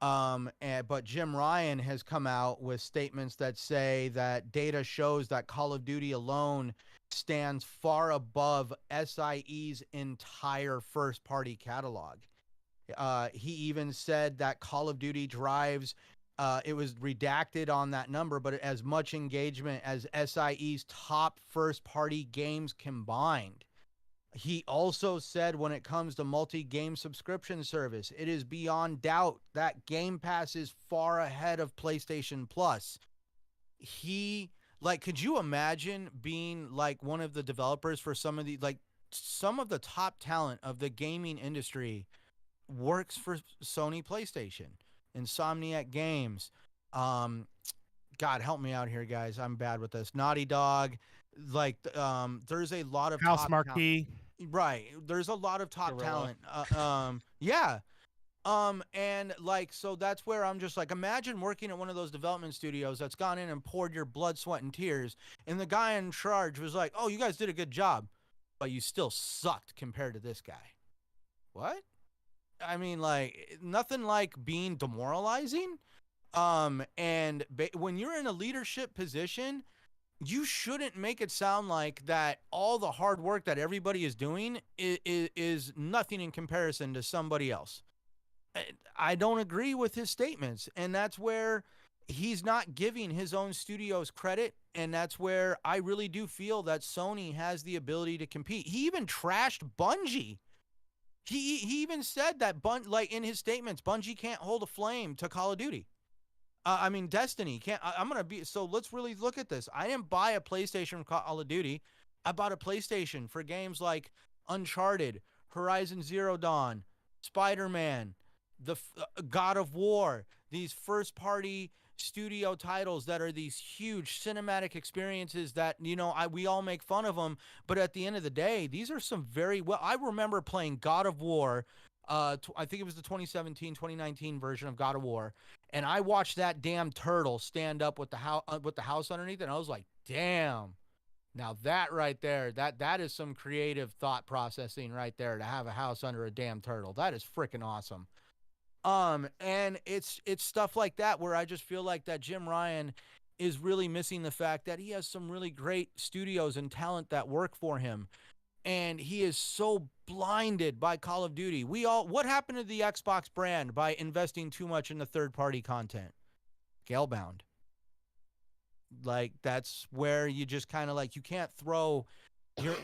But Jim Ryan has come out with statements that say that data shows that Call of Duty alone stands far above SIE's entire first-party catalog. He even said that Call of Duty drives, it was redacted on that number, but as much engagement as SIE's top first-party games combined. He also said, when it comes to multi-game subscription service, it is beyond doubt that Game Pass is far ahead of PlayStation Plus. Could you imagine being, like, one of the developers for some of the top talent of the gaming industry works for Sony PlayStation, Insomniac Games. God, help me out here, guys. I'm bad with this. Naughty Dog. There's a lot of House top Marquee. Right. There's a lot of top Gorilla. talent. Yeah. And, like, so that's where I'm just like, imagine working at one of those development studios that's gone in and poured your blood, sweat, and tears, and the guy in charge was like, oh, you guys did a good job, but you still sucked compared to this guy. What? I mean, like, nothing like being demoralizing. And when you're in a leadership position, you shouldn't make it sound like that all the hard work that everybody is doing is nothing in comparison to somebody else. I don't agree with his statements, and that's where he's not giving his own studios credit, and that's where I really do feel that Sony has the ability to compete. He even trashed Bungie. He even said that, like, in his statements, Bungie can't hold a flame to Call of Duty. Destiny can't. So let's really look at this. I didn't buy a PlayStation for Call of Duty. I bought a PlayStation for games like Uncharted, Horizon Zero Dawn, Spider-Man, God of War, these first-party studio titles that are these huge cinematic experiences that, we all make fun of them, but at the end of the day, these are some very well. I remember playing God of War. I think it was the 2017, 2019 version of God of War. And I watched that damn turtle stand up with the house underneath it, and I was like, damn. Now that right there, that is some creative thought processing right there, to have a house under a damn turtle. That is freaking awesome. And it's stuff like that where I just feel like that Jim Ryan is really missing the fact that he has some really great studios and talent that work for him. And he is so blinded by Call of Duty. What happened to the Xbox brand by investing too much in the third-party content? Galebound. Like, that's where you just kind of like, you can't throw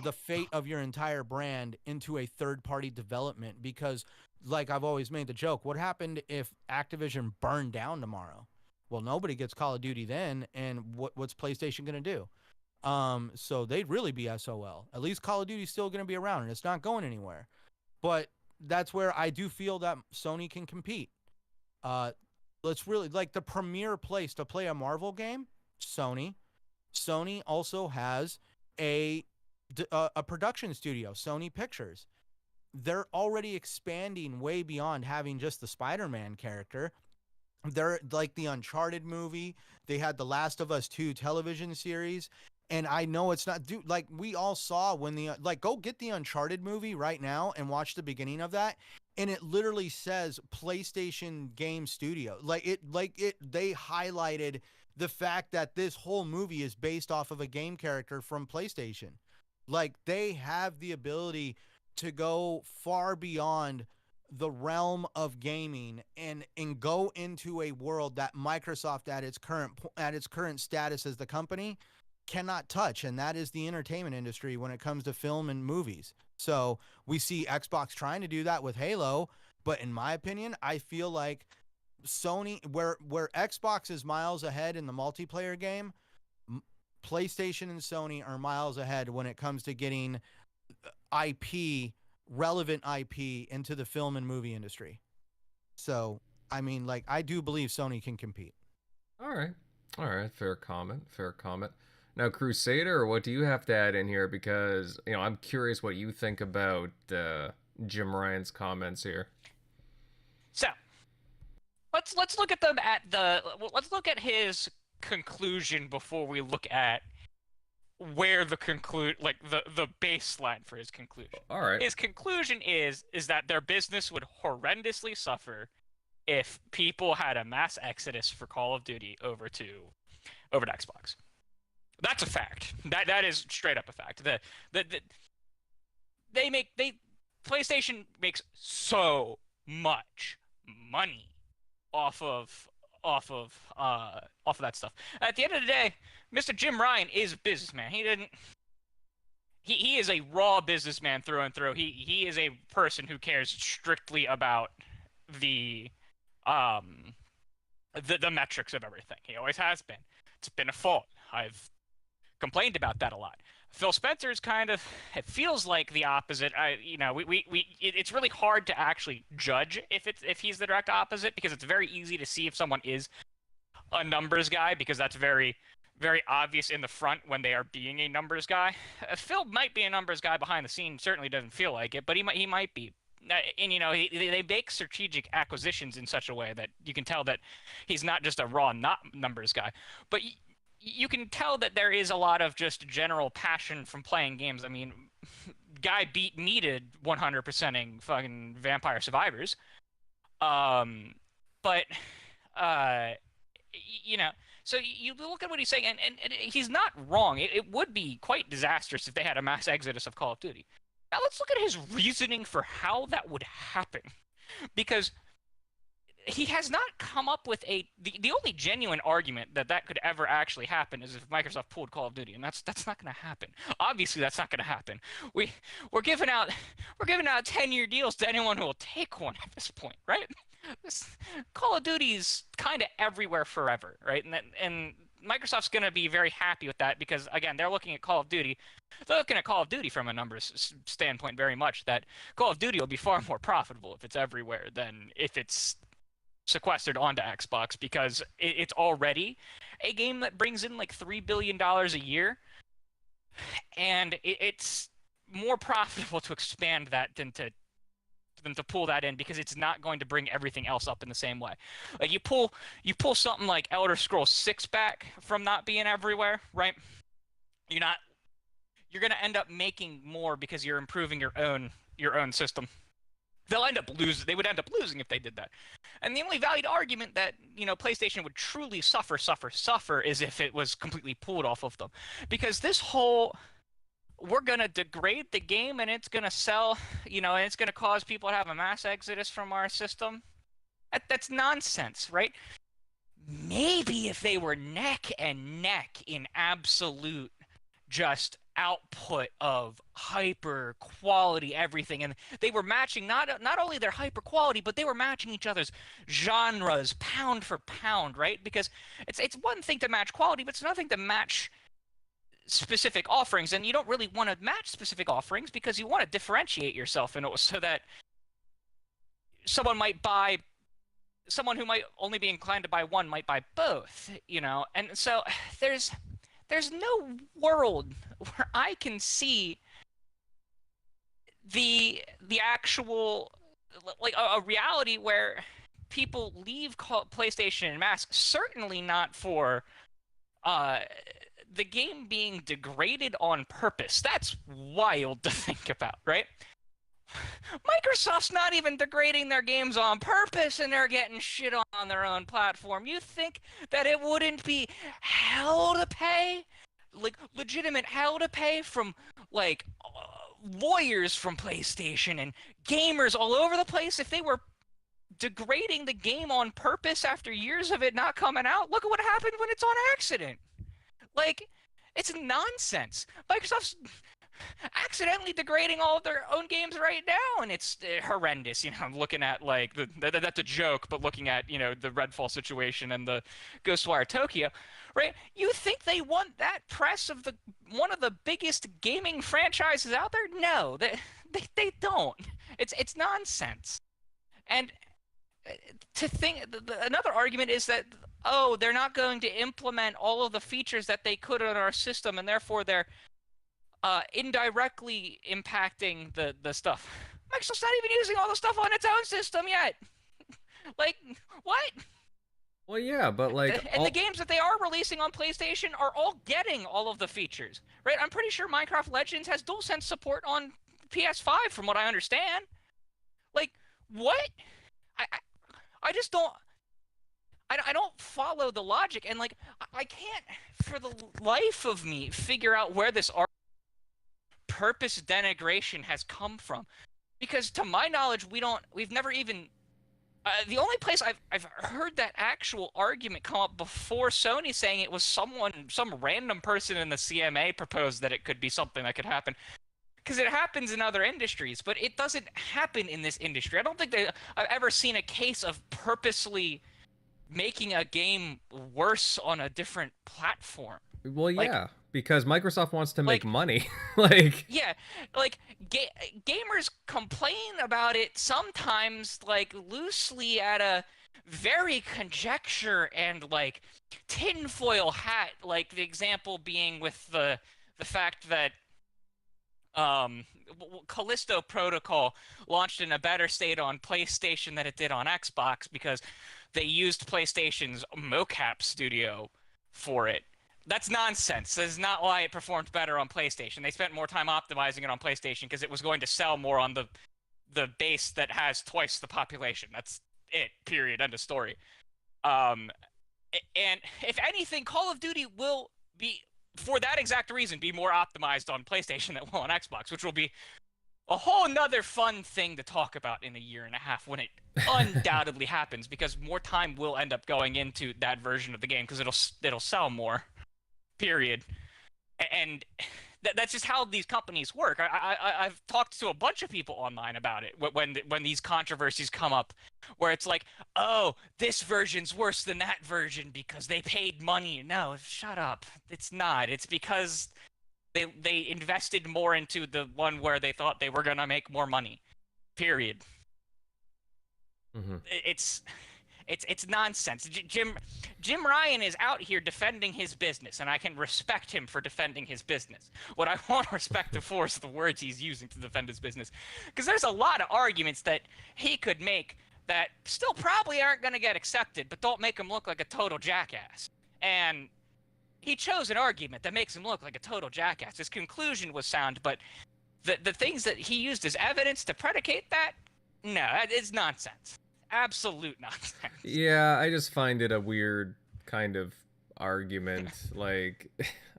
the fate of your entire brand into a third-party development because, like I've always made the joke, what happened if Activision burned down tomorrow? Well, nobody gets Call of Duty then, and what's PlayStation going to do? So they'd really be SOL. At least Call of Duty's still going to be around, and it's not going anywhere. But that's where I do feel that Sony can compete. Let's really, like, the premier place to play a Marvel game, Sony. Sony also has a production studio, Sony Pictures. They're already expanding way beyond having just the Spider-Man character. They're like the Uncharted movie. They had the Last of Us 2 television series. And I know it's not, dude, like we all saw when go get the Uncharted movie right now and watch the beginning of that. And it literally says PlayStation Game Studio. They highlighted the fact that this whole movie is based off of a game character from PlayStation. Like, they have the ability to go far beyond the realm of gaming and go into a world that Microsoft at its current status as the company cannot touch, and that is the entertainment industry when it comes to film and movies. So we see Xbox trying to do that with Halo, but in my opinion, I feel like Sony, where Xbox is miles ahead in the multiplayer game, PlayStation and Sony are miles ahead when it comes to getting relevant IP into the film and movie industry. So, I mean, like, I do believe Sony can compete. All right. Fair comment. Now, Crusader, what do you have to add in here? Because, I'm curious what you think about Jim Ryan's comments here. So, let's look at them let's look at his conclusion before we look at where the baseline for his conclusion. All right. His conclusion is that their business would horrendously suffer if people had a mass exodus for Call of Duty over to Xbox. That's a fact. That is straight up a fact. PlayStation makes so much money off of that stuff. At the end of the day, Mr. Jim Ryan is a businessman. He is a raw businessman through and through. He is a person who cares strictly about the metrics of everything. He always has been. It's been a fault. I've complained about that a lot. Phil Spencer's it feels like the opposite. It's really hard to actually judge if he's the direct opposite, because it's very easy to see if someone is a numbers guy, because that's very, very obvious in the front when they are being a numbers guy. Phil might be a numbers guy behind the scenes, certainly doesn't feel like it, but he might be. And they make strategic acquisitions in such a way that you can tell that he's not just a raw not numbers guy, but you can tell that there is a lot of just general passion from playing games. I mean, guy needed 100%ing fucking Vampire Survivors. So you look at what he's saying, and he's not wrong. It would be quite disastrous if they had a mass exodus of Call of Duty. Now let's look at his reasoning for how that would happen, because he has not come up with the only genuine argument that could ever actually happen is if Microsoft pulled Call of Duty, and that's not going to happen. Obviously, that's not going to happen. We're giving out 10-year deals to anyone who will take one at this point, right? Call of Duty's kind of everywhere forever, right? And Microsoft's going to be very happy with that, because again, they're looking at Call of Duty. They're looking at Call of Duty from a numbers standpoint very much, that Call of Duty will be far more profitable if it's everywhere than if it's sequestered onto Xbox, because it's already a game that brings in like $3 billion a year, and it's more profitable to expand that than to pull that in, because it's not going to bring everything else up in the same way. Like you pull something like Elder Scrolls 6 back from not being everywhere, right? You're going to end up making more because you're improving your own system. They would end up losing if they did that. And the only valid argument that, PlayStation would truly suffer is if it was completely pulled off of them. Because this whole, we're going to degrade the game and it's going to sell, and it's going to cause people to have a mass exodus from our system. That's nonsense, right? Maybe if they were neck and neck in absolute just output of hyper quality everything, and they were matching not only their hyper quality, but they were matching each other's genres pound for pound, right? Because it's one thing to match quality, but it's another thing to match specific offerings, and you don't really want to match specific offerings because you want to differentiate yourself, and so that someone who might only be inclined to buy one might buy both, and so there's no world where I can see the actual, like, a reality where people leave PlayStation en masse. Certainly not for the game being degraded on purpose. That's wild to think about, right? Microsoft's not even degrading their games on purpose, and they're getting shit on their own platform. You think that it wouldn't be hell to pay? Like, legitimate hell to pay from, like, lawyers from PlayStation and gamers all over the place if they were degrading the game on purpose after years of it not coming out? Look at what happened when it's on accident. Like, it's nonsense. Microsoft's accidentally degrading all of their own games right now, and it's horrendous. I'm looking at, like, that's a joke, but looking at, the Redfall situation and the Ghostwire Tokyo, right? You think they want that press of one of the biggest gaming franchises out there? No, they don't. It's nonsense. And to think, another argument is that, they're not going to implement all of the features that they could on our system, and therefore they're indirectly impacting the stuff. Microsoft's not even using all the stuff on its own system yet. Like, what? Well, yeah, but like, and the games that they are releasing on PlayStation are all getting all of the features, right? I'm pretty sure Minecraft Legends has DualSense support on PS5, from what I understand. Like, what? I just don't. I don't follow the logic, and, like, I can't for the life of me figure out where this purpose denigration has come from, because to my knowledge we've never even the only place I've heard that actual argument come up before Sony saying it was some random person in the CMA proposed that it could be something that could happen, because it happens in other industries, but it doesn't happen in this industry. I don't think I've ever seen a case of purposely making a game worse on a different platform. Well, yeah, like, because Microsoft wants to make money. Yeah, like, gamers complain about it sometimes, like, loosely at a very conjecture and, like, tinfoil hat, like the example being with the fact that Callisto Protocol launched in a better state on PlayStation than it did on Xbox because they used PlayStation's mocap studio for it. That's nonsense. That's not why it performed better on PlayStation. They spent more time optimizing it on PlayStation because it was going to sell more on the base that has twice the population. That's it. Period. End of story. And if anything, Call of Duty will be, for that exact reason, be more optimized on PlayStation than it will on Xbox, which will be a whole nother fun thing to talk about in a year and a half when it undoubtedly happens, because more time will end up going into that version of the game because it'll sell more. Period. And that's just how these companies work. I've talked to a bunch of people online about it when these controversies come up, where it's like, oh, this version's worse than that version because they paid money. No, shut up. It's not. It's because they invested more into the one where they thought they were gonna make more money. Period. Mm-hmm. It's nonsense. Jim Ryan is out here defending his business, and I can respect him for defending his business. What I want to respect him for is the words he's using to defend his business, because there's a lot of arguments that he could make that still probably aren't going to get accepted, but don't make him look like a total jackass. And he chose an argument that makes him look like a total jackass. His conclusion was sound, but the things that he used as evidence to predicate that, No, it's nonsense. Absolute nonsense. Yeah, I just find it a weird kind of argument. Like,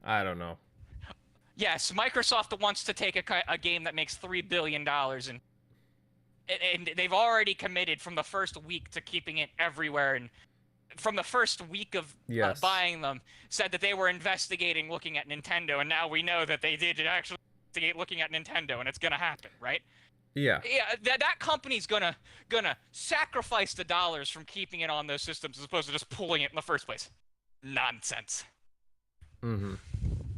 I don't know. Yes, Microsoft wants to take a game that makes $3 billion and they've already committed from the first week to keeping it everywhere, and from the first week of Yes. buying them, said that they were investigating looking at Nintendo, and now we know that they did actually investigate looking at Nintendo, and it's gonna happen, right? Yeah. Yeah, that company's gonna sacrifice the dollars from keeping it on those systems as opposed to just pulling it in the first place. Nonsense. Mm-hmm.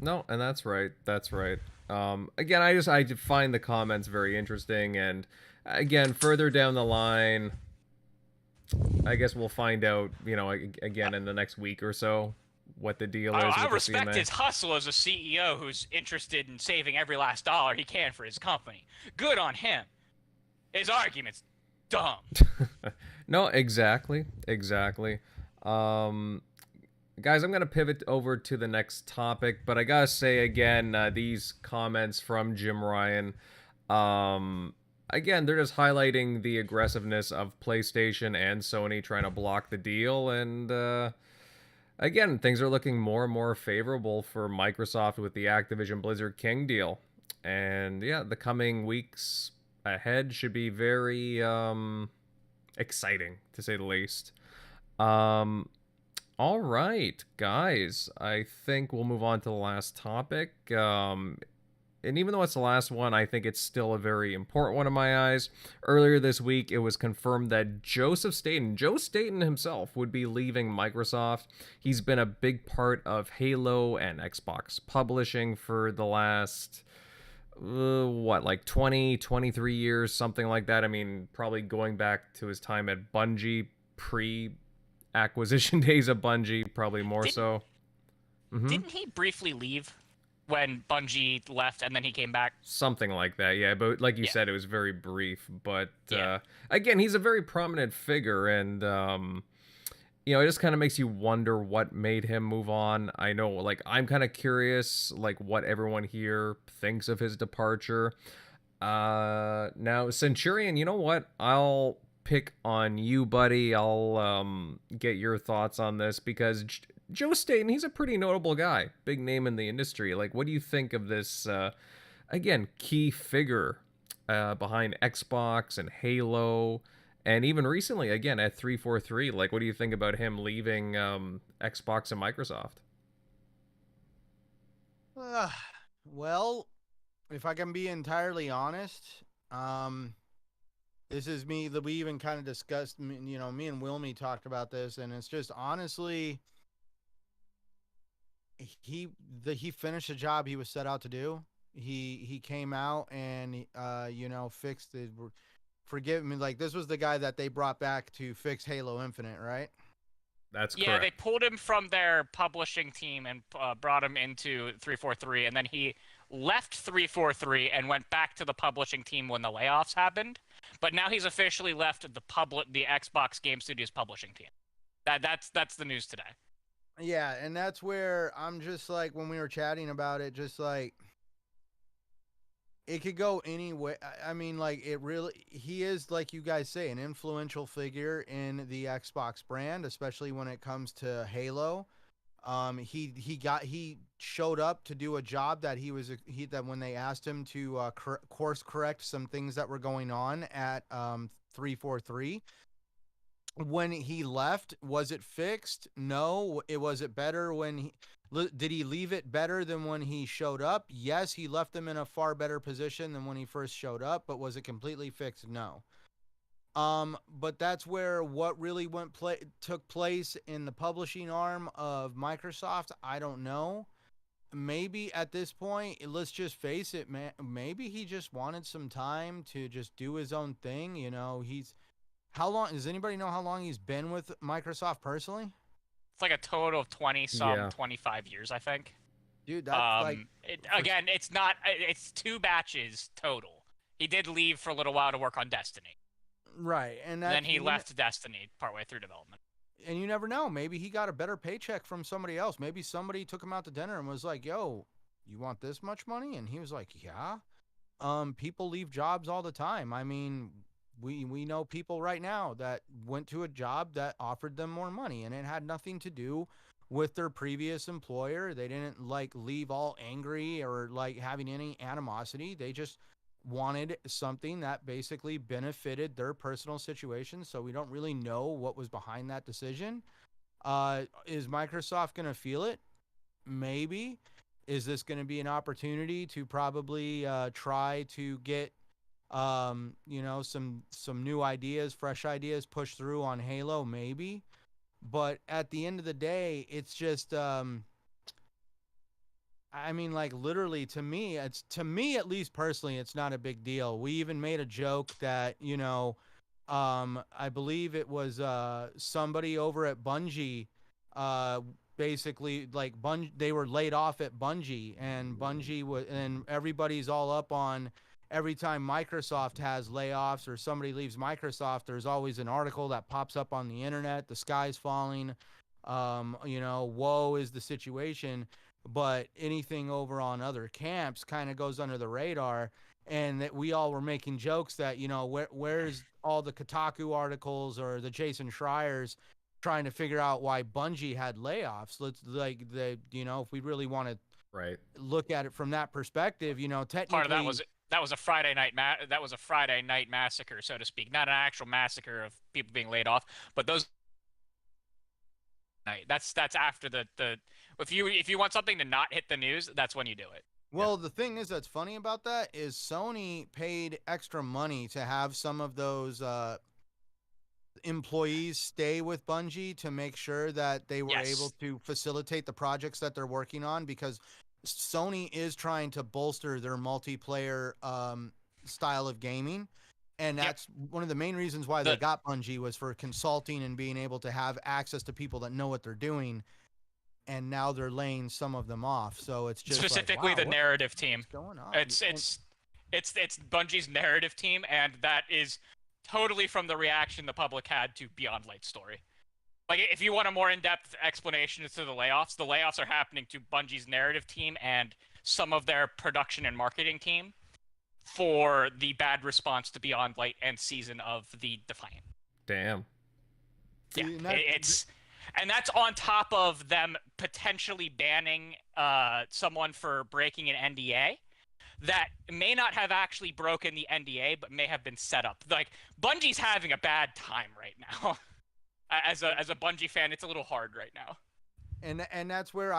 No, and that's right. That's right. Again, I find the comments very interesting, and again, further down the line, I guess we'll find out, again in the next week or so, what the deal is. I with respect the CMA. his hustle as a CEO who's interested in saving every last dollar he can for his company. Good on him. His argument's dumb. No, exactly. Guys, I'm going to pivot over to the next topic, but I got to say again, these comments from Jim Ryan, again, they're just highlighting the aggressiveness of PlayStation and Sony trying to block the deal, and again, things are looking more and more favorable for Microsoft with the Activision Blizzard King deal. And yeah, the coming weeks ahead should be very exciting, to say the least. All right, guys, I think we'll move on to the last topic. And even though it's the last one, I think it's still a very important one in my eyes. Earlier this week, it was confirmed that Joe Staten himself, would be leaving Microsoft. He's been a big part of Halo and Xbox publishing for the last, 20, 23 years, something like that. I mean, probably going back to his time at Bungie, pre-acquisition days of Bungie, probably more so. Mm-hmm. Didn't he briefly leave when Bungie left and then he came back? Something like that, yeah. But like you said, it was very brief. But again, he's a very prominent figure, and it just kind of makes you wonder what made him move on. I know, like, I'm kind of curious, like, what everyone here thinks of his departure. Now, Centurion, you know what? I'll pick on you, buddy. I'll get your thoughts on this, because Joe Staten, he's a pretty notable guy, big name in the industry. Like, what do you think of this, again, key figure behind Xbox and Halo, and even recently, again, at 343? Like, what do you think about him leaving Xbox and Microsoft? Well, if I can be entirely honest, this is me. We even kind of discussed, me and Wilmy talked about this, and it's just honestly, he finished the job he was set out to do. He came out and fixed it. Forgive me, like, this was the guy that they brought back to fix Halo Infinite, right? That's correct. Yeah, they pulled him from their publishing team and brought him into 343, and then he left 343 and went back to the publishing team when the layoffs happened. But now he's officially left the Xbox Game Studios publishing team. That's the news today. Yeah, and that's where I'm just like, when we were chatting about it, just like, it could go any way. I mean, like, he is, like you guys say, an influential figure in the Xbox brand, especially when it comes to Halo. He showed up to do a job that that when they asked him to course correct some things that were going on at 343. When he left, was it fixed? No. Was it better did he leave it better than when he showed up? Yes, he left them in a far better position than when he first showed up, but was it completely fixed? No. But that's where what really took place in the publishing arm of Microsoft, I don't know. Maybe at this point, let's just face it, man, maybe he just wanted some time to just do his own thing. How long, does anybody know how long he's been with Microsoft personally? It's like a total of 25 years, I think. Dude, that's it's 2 batches total. He did leave for a little while to work on Destiny. Right. And then he left Destiny partway through development. And you never know. Maybe he got a better paycheck from somebody else. Maybe somebody took him out to dinner and was like, yo, you want this much money? And he was like, yeah. People leave jobs all the time. I mean, we know people right now that went to a job that offered them more money, and it had nothing to do with their previous employer. They didn't like leave all angry or like having any animosity. They just wanted something that basically benefited their personal situation. So we don't really know what was behind that decision. Is Microsoft going to feel it? Maybe. Is this going to be an opportunity to probably try to get some new ideas, fresh ideas pushed through on Halo? Maybe. But at the end of the day, it's just literally to me at least personally, it's not a big deal. We even made a joke that, I believe it was somebody over at Bungie, basically like they were laid off at Bungie, and and everybody's all up on every time Microsoft has layoffs or somebody leaves Microsoft, there's always an article that pops up on the internet. The sky's falling. Woe is the situation. But anything over on other camps kind of goes under the radar. And that we all were making jokes that, where's all the Kotaku articles or the Jason Schreiers trying to figure out why Bungie had layoffs. If we really want to look at it from that perspective, technically part of that was a Friday night massacre, so to speak. Not an actual massacre of people being laid off, but those that's after the if you want something to not hit the news, that's when you do it. Well, the thing is that's funny about that is Sony paid extra money to have some of those employees stay with Bungie to make sure that they were able to facilitate the projects that they're working on, because Sony is trying to bolster their multiplayer style of gaming. And that's one of the main reasons why they got Bungie, was for consulting and being able to have access to people that know what they're doing. And now they're laying some of them off. So it's just specifically the narrative team. What's going on? It's Bungie's narrative team, and that is totally from the reaction the public had to Beyond Light story. Like, if you want a more in-depth explanation as to the layoffs are happening to Bungie's narrative team and some of their production and marketing team for the bad response to Beyond Light and season of the Defiant. Damn. Yeah, and that's on top of them potentially banning someone for breaking an NDA that may not have actually broken the NDA, but may have been set up. Like, Bungie's having a bad time right now. As a Bungie fan, it's a little hard right now. And that's where,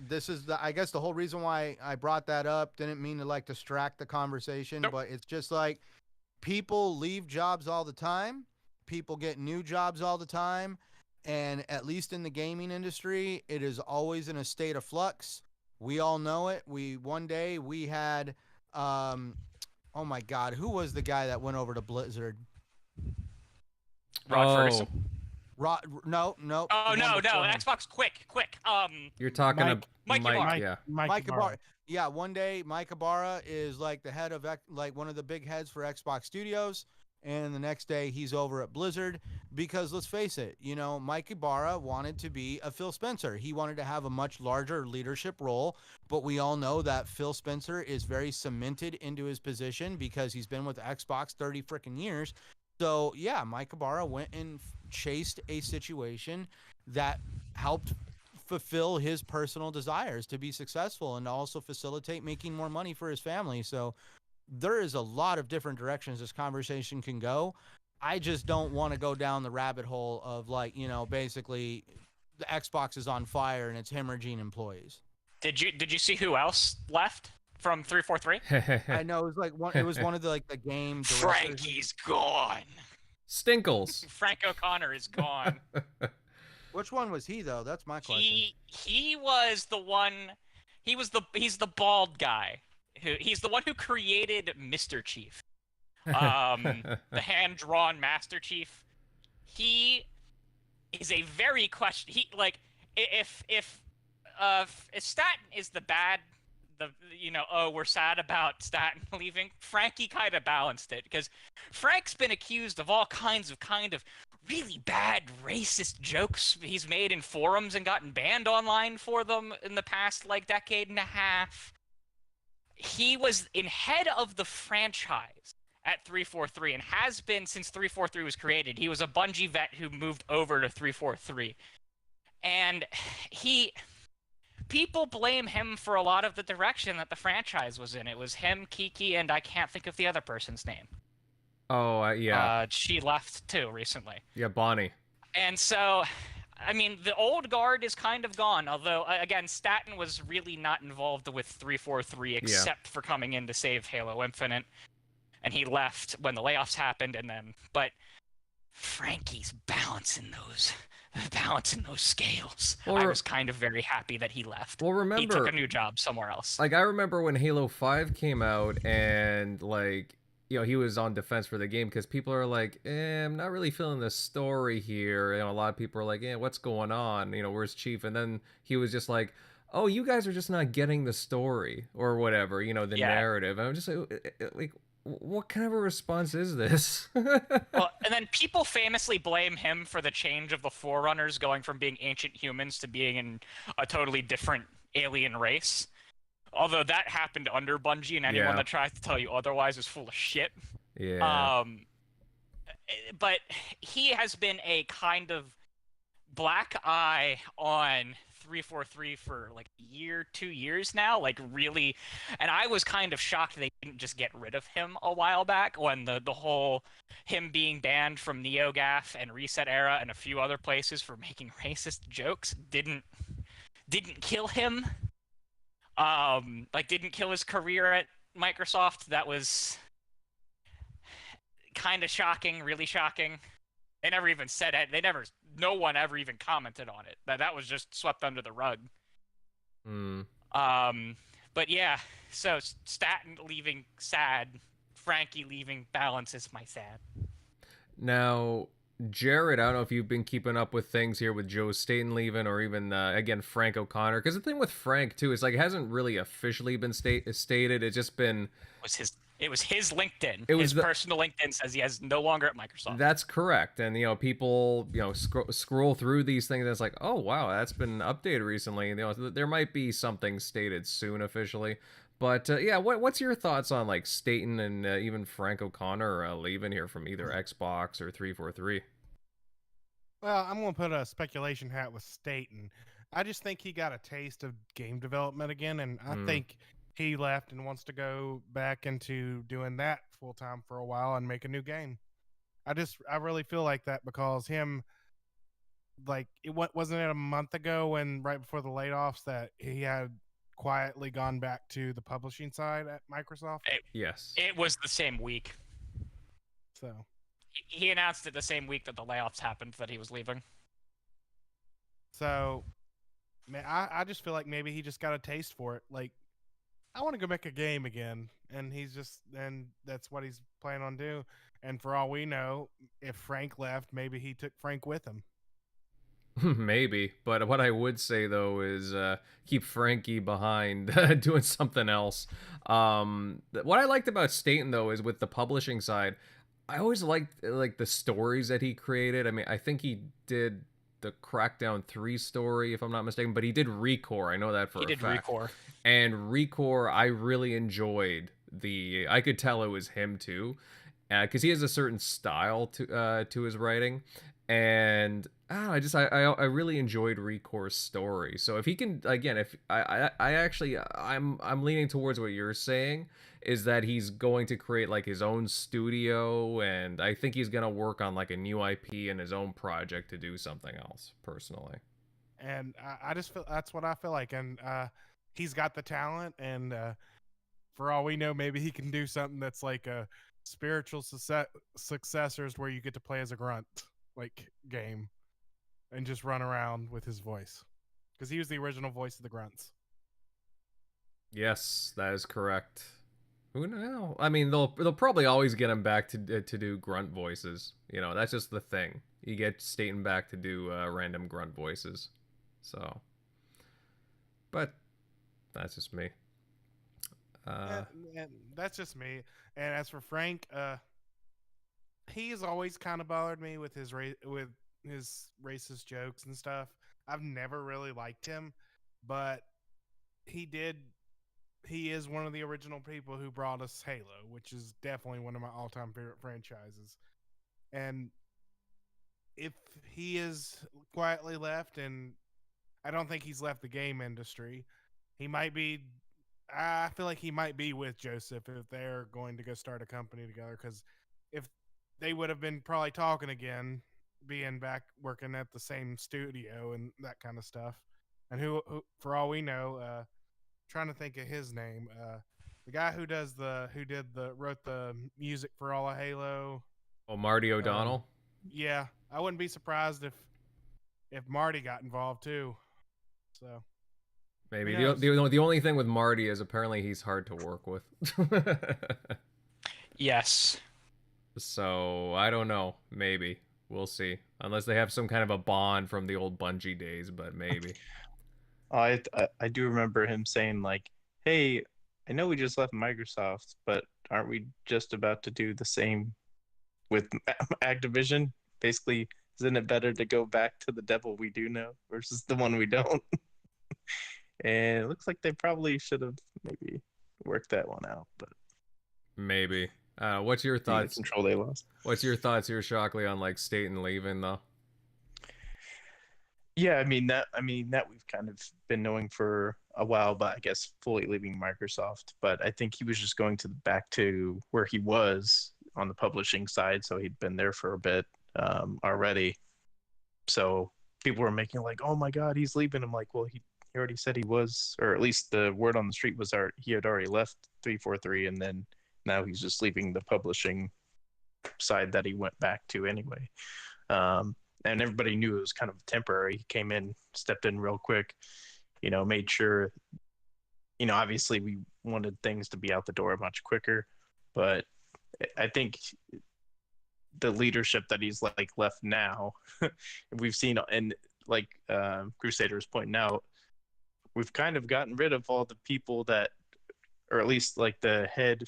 this is I guess the whole reason why I brought that up. Didn't mean to distract the conversation, Nope. But it's just people leave jobs all the time. People get new jobs all the time. And at least in the gaming industry, it is always in a state of flux. We all know it. One day we had, oh my God, who was the guy that went over to Blizzard? Rod Ferguson. No. Oh, no. Xbox, quick. You're talking about Mike Ibarra. Yeah. Mike Ibarra. Yeah, one day Mike Ibarra is the head of one of the big heads for Xbox Studios, and the next day he's over at Blizzard, because let's face it, Mike Ibarra wanted to be a Phil Spencer. He wanted to have a much larger leadership role, but we all know that Phil Spencer is very cemented into his position because he's been with Xbox 30 freaking years. So yeah, Mike Ibarra went and chased a situation that helped fulfill his personal desires to be successful and also facilitate making more money for his family. So there is a lot of different directions this conversation can go. I just don't want to go down the rabbit hole of basically the Xbox is on fire and it's hemorrhaging employees. Did you see who else left from 343? I know it was one of the game directors. Frankie's gone. Stinkles. Frank O'Connor is gone. Which one was he though? That's my question. He was the one. He's the bald guy. He's the one who created Mr. Chief. The hand-drawn Master Chief. He is a very if Staten is the bad, we're sad about Staten leaving, Frankie kind of balanced it, because Frank's been accused of all kinds of really bad racist jokes he's made in forums and gotten banned online for them in the past decade and a half. He was in head of the franchise at 343 and has been since 343 was created. He was a Bungie vet who moved over to 343. And people blame him for a lot of the direction that the franchise was in. It was him, Kiki, and I can't think of the other person's name. Oh, yeah. She left too recently. Yeah, Bonnie. And so, I mean, the old guard is kind of gone. Although, again, Staten was really not involved with 343 except for coming in to save Halo Infinite. And he left when the layoffs happened. But Frankie's balancing those scales. Well, I was kind of very happy that he left. Well, remember, he took a new job somewhere else. Like, I remember when Halo 5 came out and, like, you know, he was on defense for the game because people are like, I'm not really feeling the story here. You know, a lot of people are like, what's going on? You know, where's Chief? And then he was just like, oh, you guys are just not getting the story or whatever, you know, the narrative. And I'm just like, what kind of a response is this? Well, and then people famously blame him for the change of the Forerunners going from being ancient humans to being in a totally different alien race. Although that happened under Bungie, and anyone that tries to tell you otherwise is full of shit. Yeah. But he has been a kind of black eye on 343 for like a year, 2 years now, like really. And I was kind of shocked they didn't just get rid of him a while back when the whole him being banned from NeoGAF and Reset Era and a few other places for making racist jokes didn't kill him. Didn't kill his career at Microsoft. That was kind of shocking, really shocking. They never even said it. No one ever even commented on it. That was just swept under the rug. But yeah, so Staten leaving sad, Frankie leaving balances my sad. Now, Jared, I don't know if you've been keeping up with things here with Joe Staten leaving, or even again Frank O'Connor. Because the thing with Frank too is like it hasn't really officially been stated. It's just been It was his LinkedIn. It was his personal LinkedIn says he is no longer at Microsoft. That's correct. And you know, people scroll through these things and it's like, oh wow, that's been updated recently. You know, there might be something stated soon officially. But yeah, what's your thoughts on like Staten and even Frank O'Connor leaving here from either Xbox or 343? Well, I'm going to put a speculation hat with Staten. I just think he got a taste of game development again, and I think he left and wants to go back into doing that full time for a while and make a new game. I really feel like that because him, like, wasn't it a month ago when right before the layoffs that he had quietly gone back to the publishing side at Microsoft? Yes. It was the same week. So he announced it the same week that the layoffs happened that he was leaving. So, man, I just feel like maybe he just got a taste for it. Like, I want to go make a game again, and that's what he's planning on doing. And for all we know, if Frank left, maybe he took Frank with him. Maybe, but what I would say though is keep Frankie behind doing something else. What I liked about Staten though is with the publishing side, I always liked like the stories that he created. I mean, I think he did the Crackdown 3 story, if I'm not mistaken, but he did Recore. I know that for a fact. He did Recore. And Recore, I really enjoyed I could tell it was him too, because he has a certain style to his writing, and I really enjoyed Recore's story. So if he can, again, if I'm leaning towards what you're saying, is that he's going to create like his own studio, and I think he's gonna work on like a new IP in his own project to do something else personally. And I just feel that's what I feel like, and he's got the talent, and for all we know, maybe he can do something that's like a spiritual successors where you get to play as a grunt like game and just run around with his voice, because he was the original voice of the grunts. Yes, that is correct. Who knows? I mean, they'll probably always get him back to do grunt voices. You know, that's just the thing. You get Staten back to do random grunt voices. So, but that's just me. And that's just me. And as for Frank, he's always kind of bothered me with his racist jokes and stuff. I've never really liked him, but he did he is one of the original people who brought us Halo, which is definitely one of my all-time favorite franchises. And if he is quietly left, and I don't think he's left the game industry, he might be. I feel like he might be with Joseph if they're going to go start a company together. Because if they would have been probably talking again, being back working at the same studio and that kind of stuff. And who for all we know, trying to think of his name, the guy who wrote the music for all of Halo. Oh, Marty O'Donnell. Yeah, I wouldn't be surprised if Marty got involved too. So Maybe who the knows? the only thing with Marty is apparently he's hard to work with. Yes. So I don't know. Maybe we'll see. Unless they have some kind of a bond from the old Bungie days, but maybe. I do remember him saying like, "Hey, I know we just left Microsoft, but aren't we just about to do the same with Activision? Basically, isn't it better to go back to the devil we do know versus the one we don't?" And it looks like they probably should have maybe worked that one out, but Maybe. What's your the thoughts? control they lost. What's your thoughts here, Shockley, on like Staten leaving though? Yeah, I mean that we've kind of been knowing for a while, but I guess fully leaving Microsoft. But I think he was just going back to where he was on the publishing side, so he'd been there for a bit already. So people were making like, "Oh my God, he's leaving." I'm like, well, he already said he was, or at least the word on the street was he had already left 343, and then now he's just leaving the publishing side that he went back to anyway. And everybody knew it was kind of temporary. He came in, stepped in real quick, made sure, obviously we wanted things to be out the door much quicker, but I think the leadership that he's like left now, we've seen, and like Crusader's pointing out, we've kind of gotten rid of all the people that, or at least like the head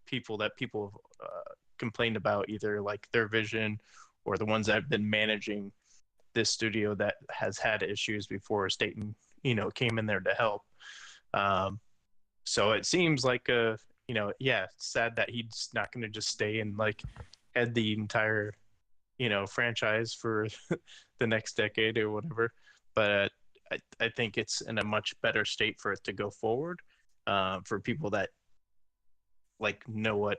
people that people have complained about, either like their vision or the ones that have been managing this studio that has had issues before Staten, came in there to help. So it seems like yeah, it's sad that he's not going to just stay and like head the entire, franchise for the next decade or whatever. But I think it's in a much better state for it to go forward, for people that like know what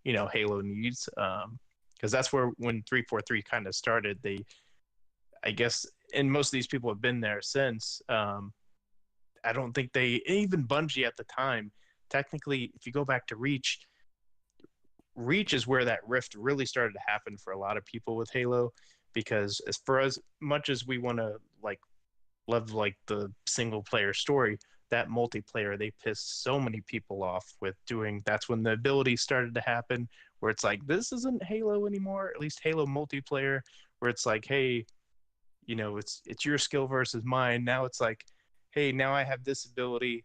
Halo needs. Because that's where when 343 kind of started, I guess, and most of these people have been there since. I don't think even Bungie at the time, technically, if you go back to Reach is where that rift really started to happen for a lot of people with Halo, because as much as we want to like love like the single player story, that multiplayer, they pissed so many people off with doing. That's when the abilities started to happen, where it's like, this isn't Halo anymore, at least Halo multiplayer, where it's like, hey, it's your skill versus mine. Now it's like, hey, now I have this ability,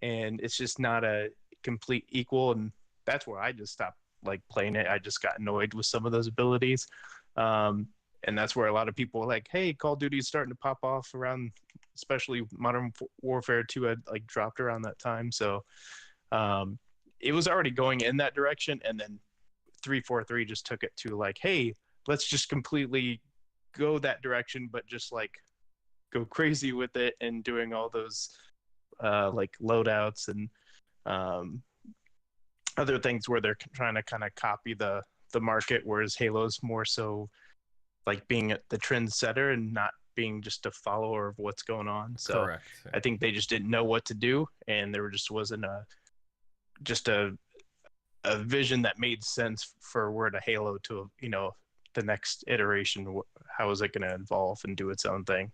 and it's just not a complete equal. And that's where I just stopped like playing it. I just got annoyed with some of those abilities. And that's where a lot of people were like, hey, Call of Duty is starting to pop off around, especially Modern Warfare 2 had like dropped around that time. So it was already going in that direction. And then 343 just took it to like, hey, let's just completely go that direction, but just like go crazy with it and doing all those like loadouts and other things where they're trying to kind of copy the market, whereas Halo's more so like being the trendsetter and not being just a follower of what's going on. So Correct. I think they just didn't know what to do, and there just wasn't a vision that made sense for where to Halo to the next iteration. How is it going to evolve and do its own thing?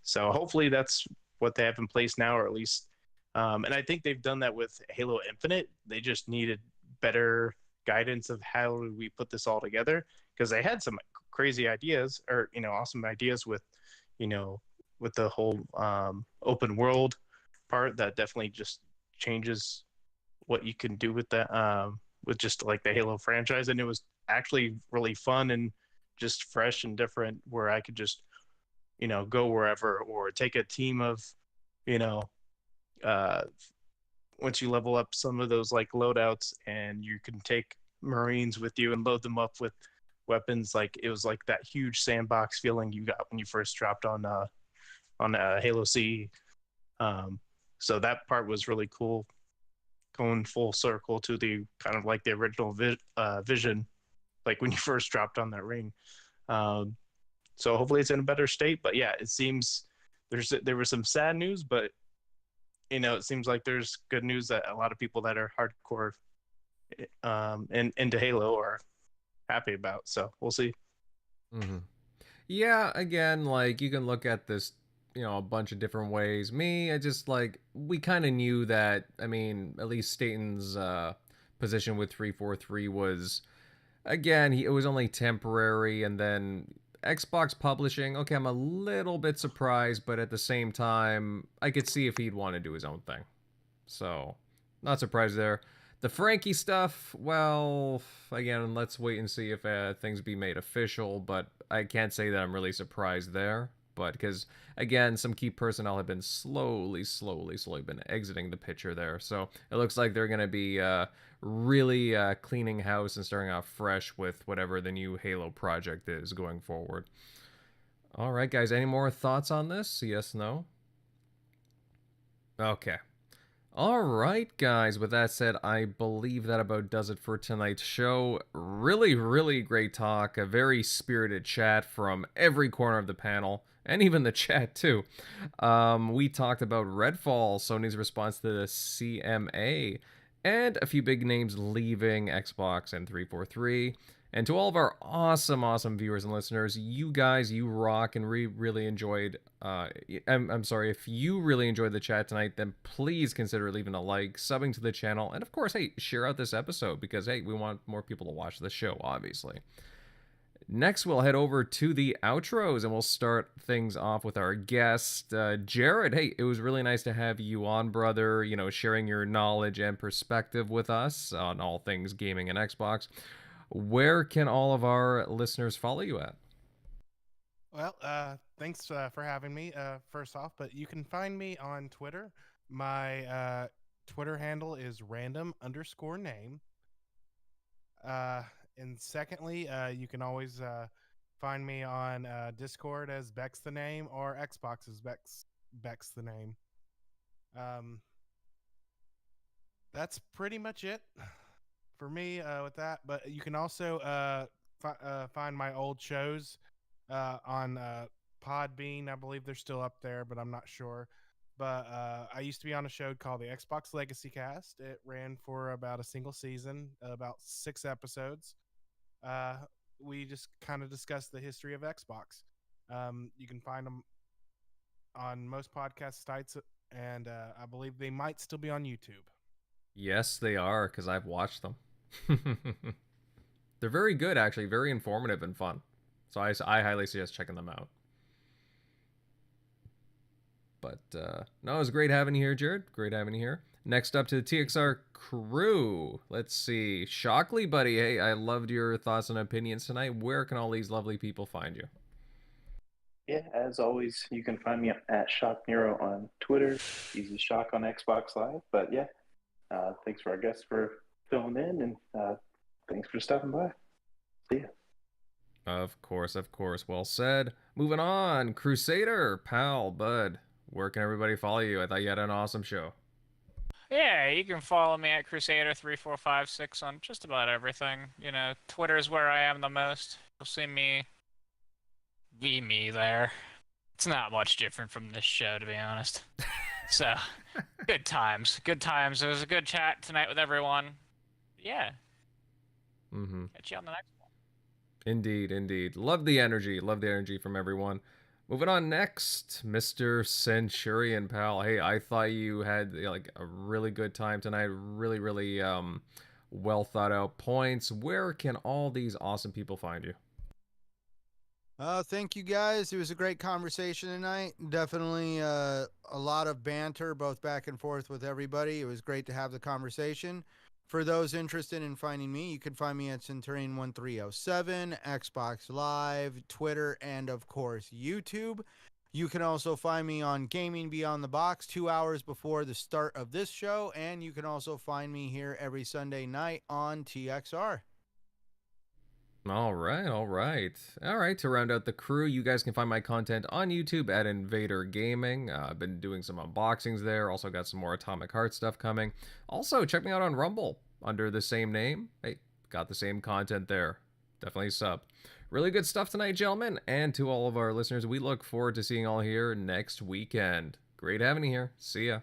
So hopefully that's what they have in place now, or at least and I think they've done that with Halo Infinite. They just needed better guidance of how do we put this all together, because they had some crazy ideas, or awesome ideas with with the whole open world part that definitely just changes what you can do with that, with just like the Halo franchise. And it was actually really fun and just fresh and different, where I could just go wherever, or take a team of uh once you level up some of those like loadouts, and you can take Marines with you and load them up with weapons, like it was like that huge sandbox feeling you got when you first dropped on Halo C. So that part was really cool, going full circle to the kind of like the original vision, like when you first dropped on that ring. So hopefully it's in a better state. But yeah, it seems there was some sad news, but it seems like there's good news that a lot of people that are hardcore and into Halo are happy about. So we'll see. Mm-hmm. Yeah, again, like you can look at this, a bunch of different ways. Me, I just like we kind of knew that. I mean, at least Staten's position with 343 was, again, it was only temporary, and then Xbox publishing. Okay, I'm a little bit surprised, but at the same time, I could see if he'd want to do his own thing. So, not surprised there. The Frankie stuff, well, again, let's wait and see if things be made official, but I can't say that I'm really surprised there. But because, again, some key personnel have been slowly been exiting the picture there. So it looks like they're going to be really cleaning house and starting off fresh with whatever the new Halo project is going forward. All right, guys, any more thoughts on this? Yes, no? Okay. All right, guys, with that said, I believe that about does it for tonight's show. Really great talk, a very spirited chat from every corner of the panel, and even the chat, too. We talked about Redfall, Sony's response to the CMA, and a few big names leaving Xbox and 343. And to all of our awesome viewers and listeners, you guys, you rock, and we really enjoyed. I'm sorry, if you really enjoyed the chat tonight, then please consider leaving a like, subbing to the channel, and of course, hey, share out this episode because hey, we want more people to watch the show, obviously. Next, we'll head over to the outros, and we'll start things off with our guest, Jared. Hey, it was really nice to have you on, brother. Sharing your knowledge and perspective with us on all things gaming and Xbox. Where can all of our listeners follow you at? Well, thanks for having me, first off, but you can find me on Twitter. My Twitter handle is random_name. And secondly, you can always find me on Discord as Bex the Name, or Xbox as Bex the Name. That's pretty much it for me with that. But you can also find my old shows on Podbean. I believe they're still up there, but I'm not sure. But I used to be on a show called the Xbox Legacy Cast. It ran for about a single season, about 6 episodes. We just kind of discussed the history of Xbox. You can find them on most podcast sites, and I believe they might still be on YouTube. Yes, they are, because I've watched them. They're very good, actually, very informative and fun. So I highly suggest checking them out. But no, it was great having you here, Jared. Great having you here. Next up to the TXR crew. Let's see. Shockley, buddy. Hey, I loved your thoughts and opinions tonight. Where can all these lovely people find you? Yeah, as always, you can find me at ShockNero on Twitter. Easy Shock on Xbox Live. But yeah, thanks for our guests for filling in, and thanks for stopping by. See ya. Of course. Well said. Moving on. Crusader, pal, bud. Where can everybody follow you? I thought you had an awesome show. Yeah, you can follow me at Crusader3456 on just about everything. Twitter is where I am the most. You'll see me be me there. It's not much different from this show, to be honest. So, good times. It was a good chat tonight with everyone. Yeah. Mm-hmm. Catch you on the next one. Indeed. Love the energy from everyone. Moving on next, Mr. Centurion, pal. Hey, I thought you had like a really good time tonight. Really well thought out points. Where can all these awesome people find you? Thank you, guys. It was a great conversation tonight. Definitely a lot of banter, both back and forth with everybody. It was great to have the conversation. For those interested in finding me, you can find me at Centurion1307, Xbox Live, Twitter, and of course YouTube. You can also find me on Gaming Beyond the Box 2 hours before the start of this show, and you can also find me here every Sunday night on TXR. All right, all right. All right, to round out the crew, you guys can find my content on YouTube at Invader Gaming. I've been doing some unboxings there. Also got some more Atomic Heart stuff coming. Also, check me out on Rumble under the same name. Hey, got the same content there. Definitely sub. Really good stuff tonight, gentlemen. And to all of our listeners, we look forward to seeing you all here next weekend. Great having you here. See ya.